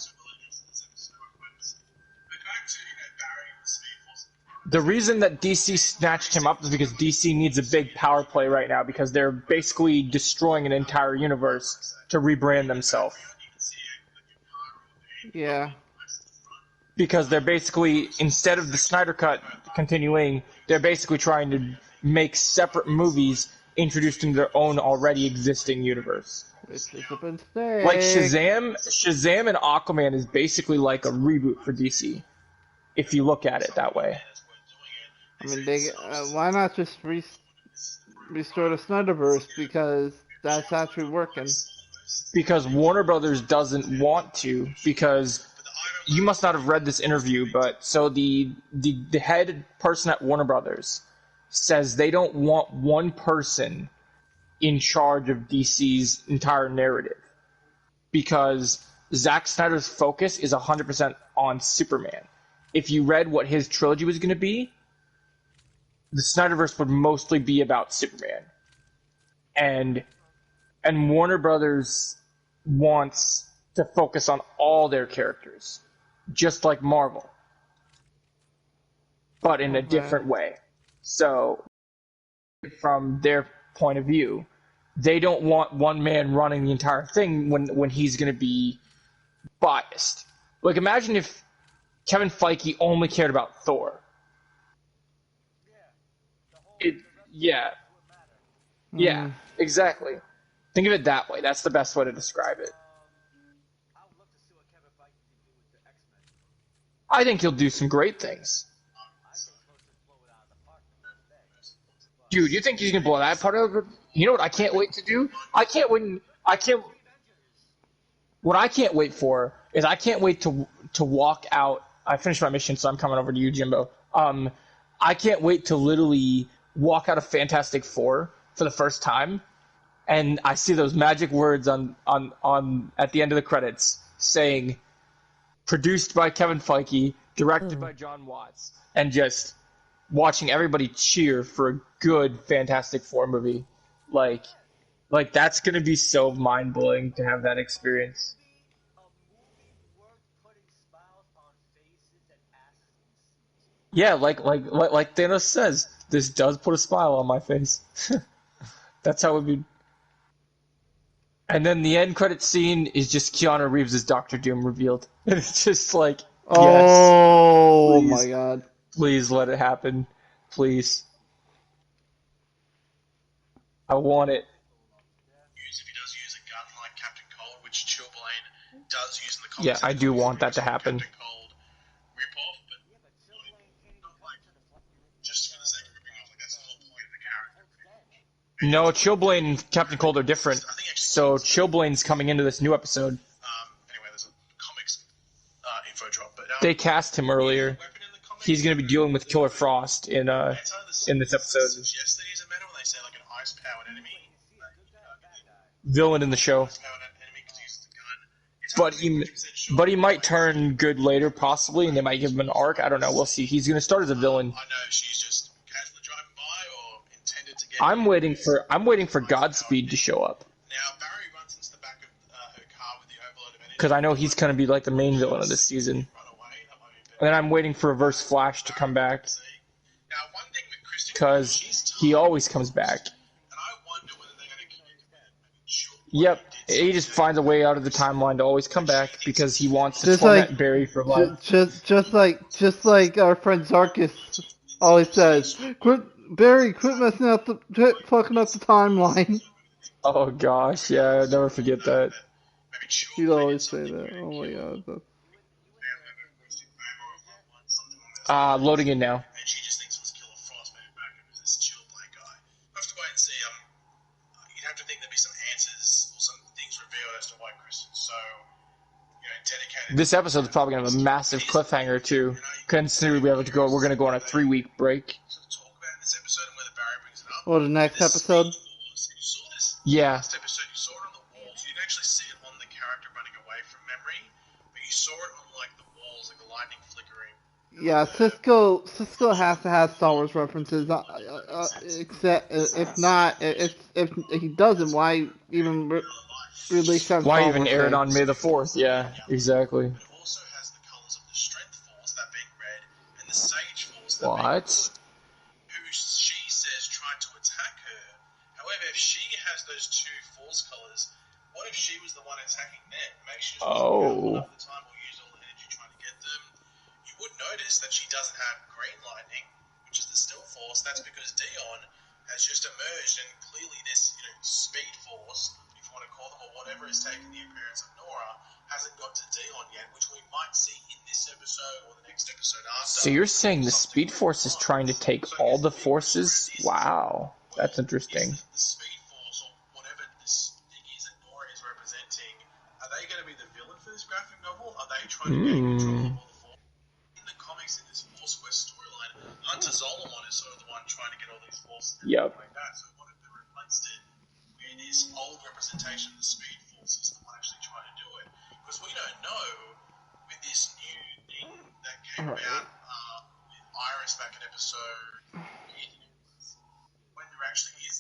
Speaker 1: The reason that DC snatched him up is because DC needs a big power play right now because they're basically destroying an entire universe to rebrand themselves.
Speaker 2: Yeah.
Speaker 1: Because they're basically, instead of the Snyder Cut continuing, they're basically trying to make separate movies introduced into their own already existing universe.
Speaker 2: Which is a mistake.
Speaker 1: Like Shazam and Aquaman is basically like a reboot for DC, if you look at it that way.
Speaker 2: I mean, why not just restore the Snyderverse, because that's actually working.
Speaker 1: Because Warner Brothers doesn't want to, because you must not have read this interview, but so the head person at Warner Brothers says they don't want one person in charge of DC's entire narrative, because Zack Snyder's focus is 100% on Superman. If you read what his trilogy was going to be, the Snyderverse would mostly be about Superman. And Warner Brothers wants to focus on all their characters, just like Marvel, but in a different way. So, from their point of view, they don't want one man running the entire thing when he's going to be biased. Like, imagine if Kevin Feige only cared about Thor. Yeah, exactly. Think of it that way. That's the best way to describe it.
Speaker 4: I would love to see what Kevin Feige can do with the X-Men.
Speaker 1: I think he'll do some great things.
Speaker 4: I think he'll just blow it out of the park the first day.
Speaker 1: Dude, you think he's gonna blow that part of it? You know what I can't wait to do? What I can't wait for is I can't wait to walk out. I finished my mission, so I'm coming over to you, Jimbo. I can't wait to literally walk out of Fantastic Four for the first time, and I see those magic words on at the end of the credits saying, produced by Kevin Feige, directed by John Watts, and just watching everybody cheer for a good Fantastic Four movie. Like that's gonna be so mind blowing to have that experience.
Speaker 4: A movie worth putting smiles on faces and asses in seats.
Speaker 1: Yeah, like Thanos says, this does put a smile on my face. That's how it would be. And then the end credit scene is just Keanu Reeves as Doctor Doom revealed. And it's just like,
Speaker 2: oh
Speaker 1: yes,
Speaker 2: my god.
Speaker 1: Please let it happen. Please. I want it.
Speaker 8: If he does use a gun like Captain Cold, which Chilblain does use in the
Speaker 1: Yeah,
Speaker 8: comics.
Speaker 1: I do want that to happen.
Speaker 8: Captain Cold rip-off, but not like just for the sake of ripping off. Like that's the whole point of the character.
Speaker 1: No, Chilblain and Captain Cold are different. So Chilblain's coming into this new episode.
Speaker 8: Anyway, there's a comics info drop, but
Speaker 1: they cast him earlier. He's going to be dealing with Killer Frost in this episode.
Speaker 8: Yesterday is a matter when they say like an ice-powered enemy,
Speaker 1: Villain in the show. But he might turn good later, possibly, and they might give him an arc. I don't know. We'll see. He's going to start as a villain.
Speaker 8: I know she's just casually driving by or intended to get.
Speaker 1: I'm waiting for Godspeed to show up.
Speaker 8: Now Barry runs into the back of her car with the overload of energy.
Speaker 1: Because I know he's going to be like the main villain of this season. And then I'm waiting for Reverse Flash to come back. Because he always comes back. Yep, he just finds a way out of the timeline to always come back because he wants to torment Barry for life.
Speaker 2: Just like our friend Zarkis always says, Barry, quit messing up fucking up the timeline.
Speaker 1: Oh gosh, yeah, I'll never forget that.
Speaker 2: He'd always say that. Oh my
Speaker 1: god. Loading in now.
Speaker 8: And she just thinks it was Killer Frost maybe back up as this Chilblain guy. We'll have to wait and see. You'd have to think there'd be some answers or some things revealed as to why Kristen's so, dedicated.
Speaker 1: This episode's probably gonna have a massive cliffhanger too. Considering we're gonna go on a 3-week break.
Speaker 8: Talk about in this episode and whether Barry brings it up.
Speaker 2: Or the next episode?
Speaker 1: Yeah.
Speaker 8: Last episode you saw it on the walls. You didn't actually see it on the character running away from memory, but you saw it on like the walls, like the lightning flickering.
Speaker 2: Yeah, Cisco has to have Star Wars references. Except if he doesn't, why even release that?
Speaker 1: Why even air it on May the 4th? Yeah, exactly.
Speaker 8: It also has the colors of the Strength Force, that being red, and the Sage Force, that make
Speaker 1: What?
Speaker 8: good, who she says tried to attack her. However, if she has those two force colors, what if she was the one attacking them? Maybe she just wasn't powerful enough at the time or used all the energy trying to get them. You would notice that she doesn't have green lightning, which is the still force. That's because Dion has just emerged, and clearly this, speed force, if you want to call them, or whatever is taking the appearance of Nora, hasn't got to Dion yet, which we might see in this episode or the next episode after.
Speaker 1: So you're saying the Speed Force is trying to take all the forces? Wow, that's interesting.
Speaker 8: Is the Speed Force, or whatever this thing is that Nora is representing, are they going to be the villain for this graphic novel? Are they trying to gain control of all the forces? In the comics, in this Force Quest storyline, Hunter Zolomon is sort of the one trying to get all these forces and
Speaker 1: Yep.
Speaker 8: everything like that. So what if they replaced it with this old representation of the Speed Force is the one actually trying to do it? Because we don't know with this new thing that came about with Iris back in episode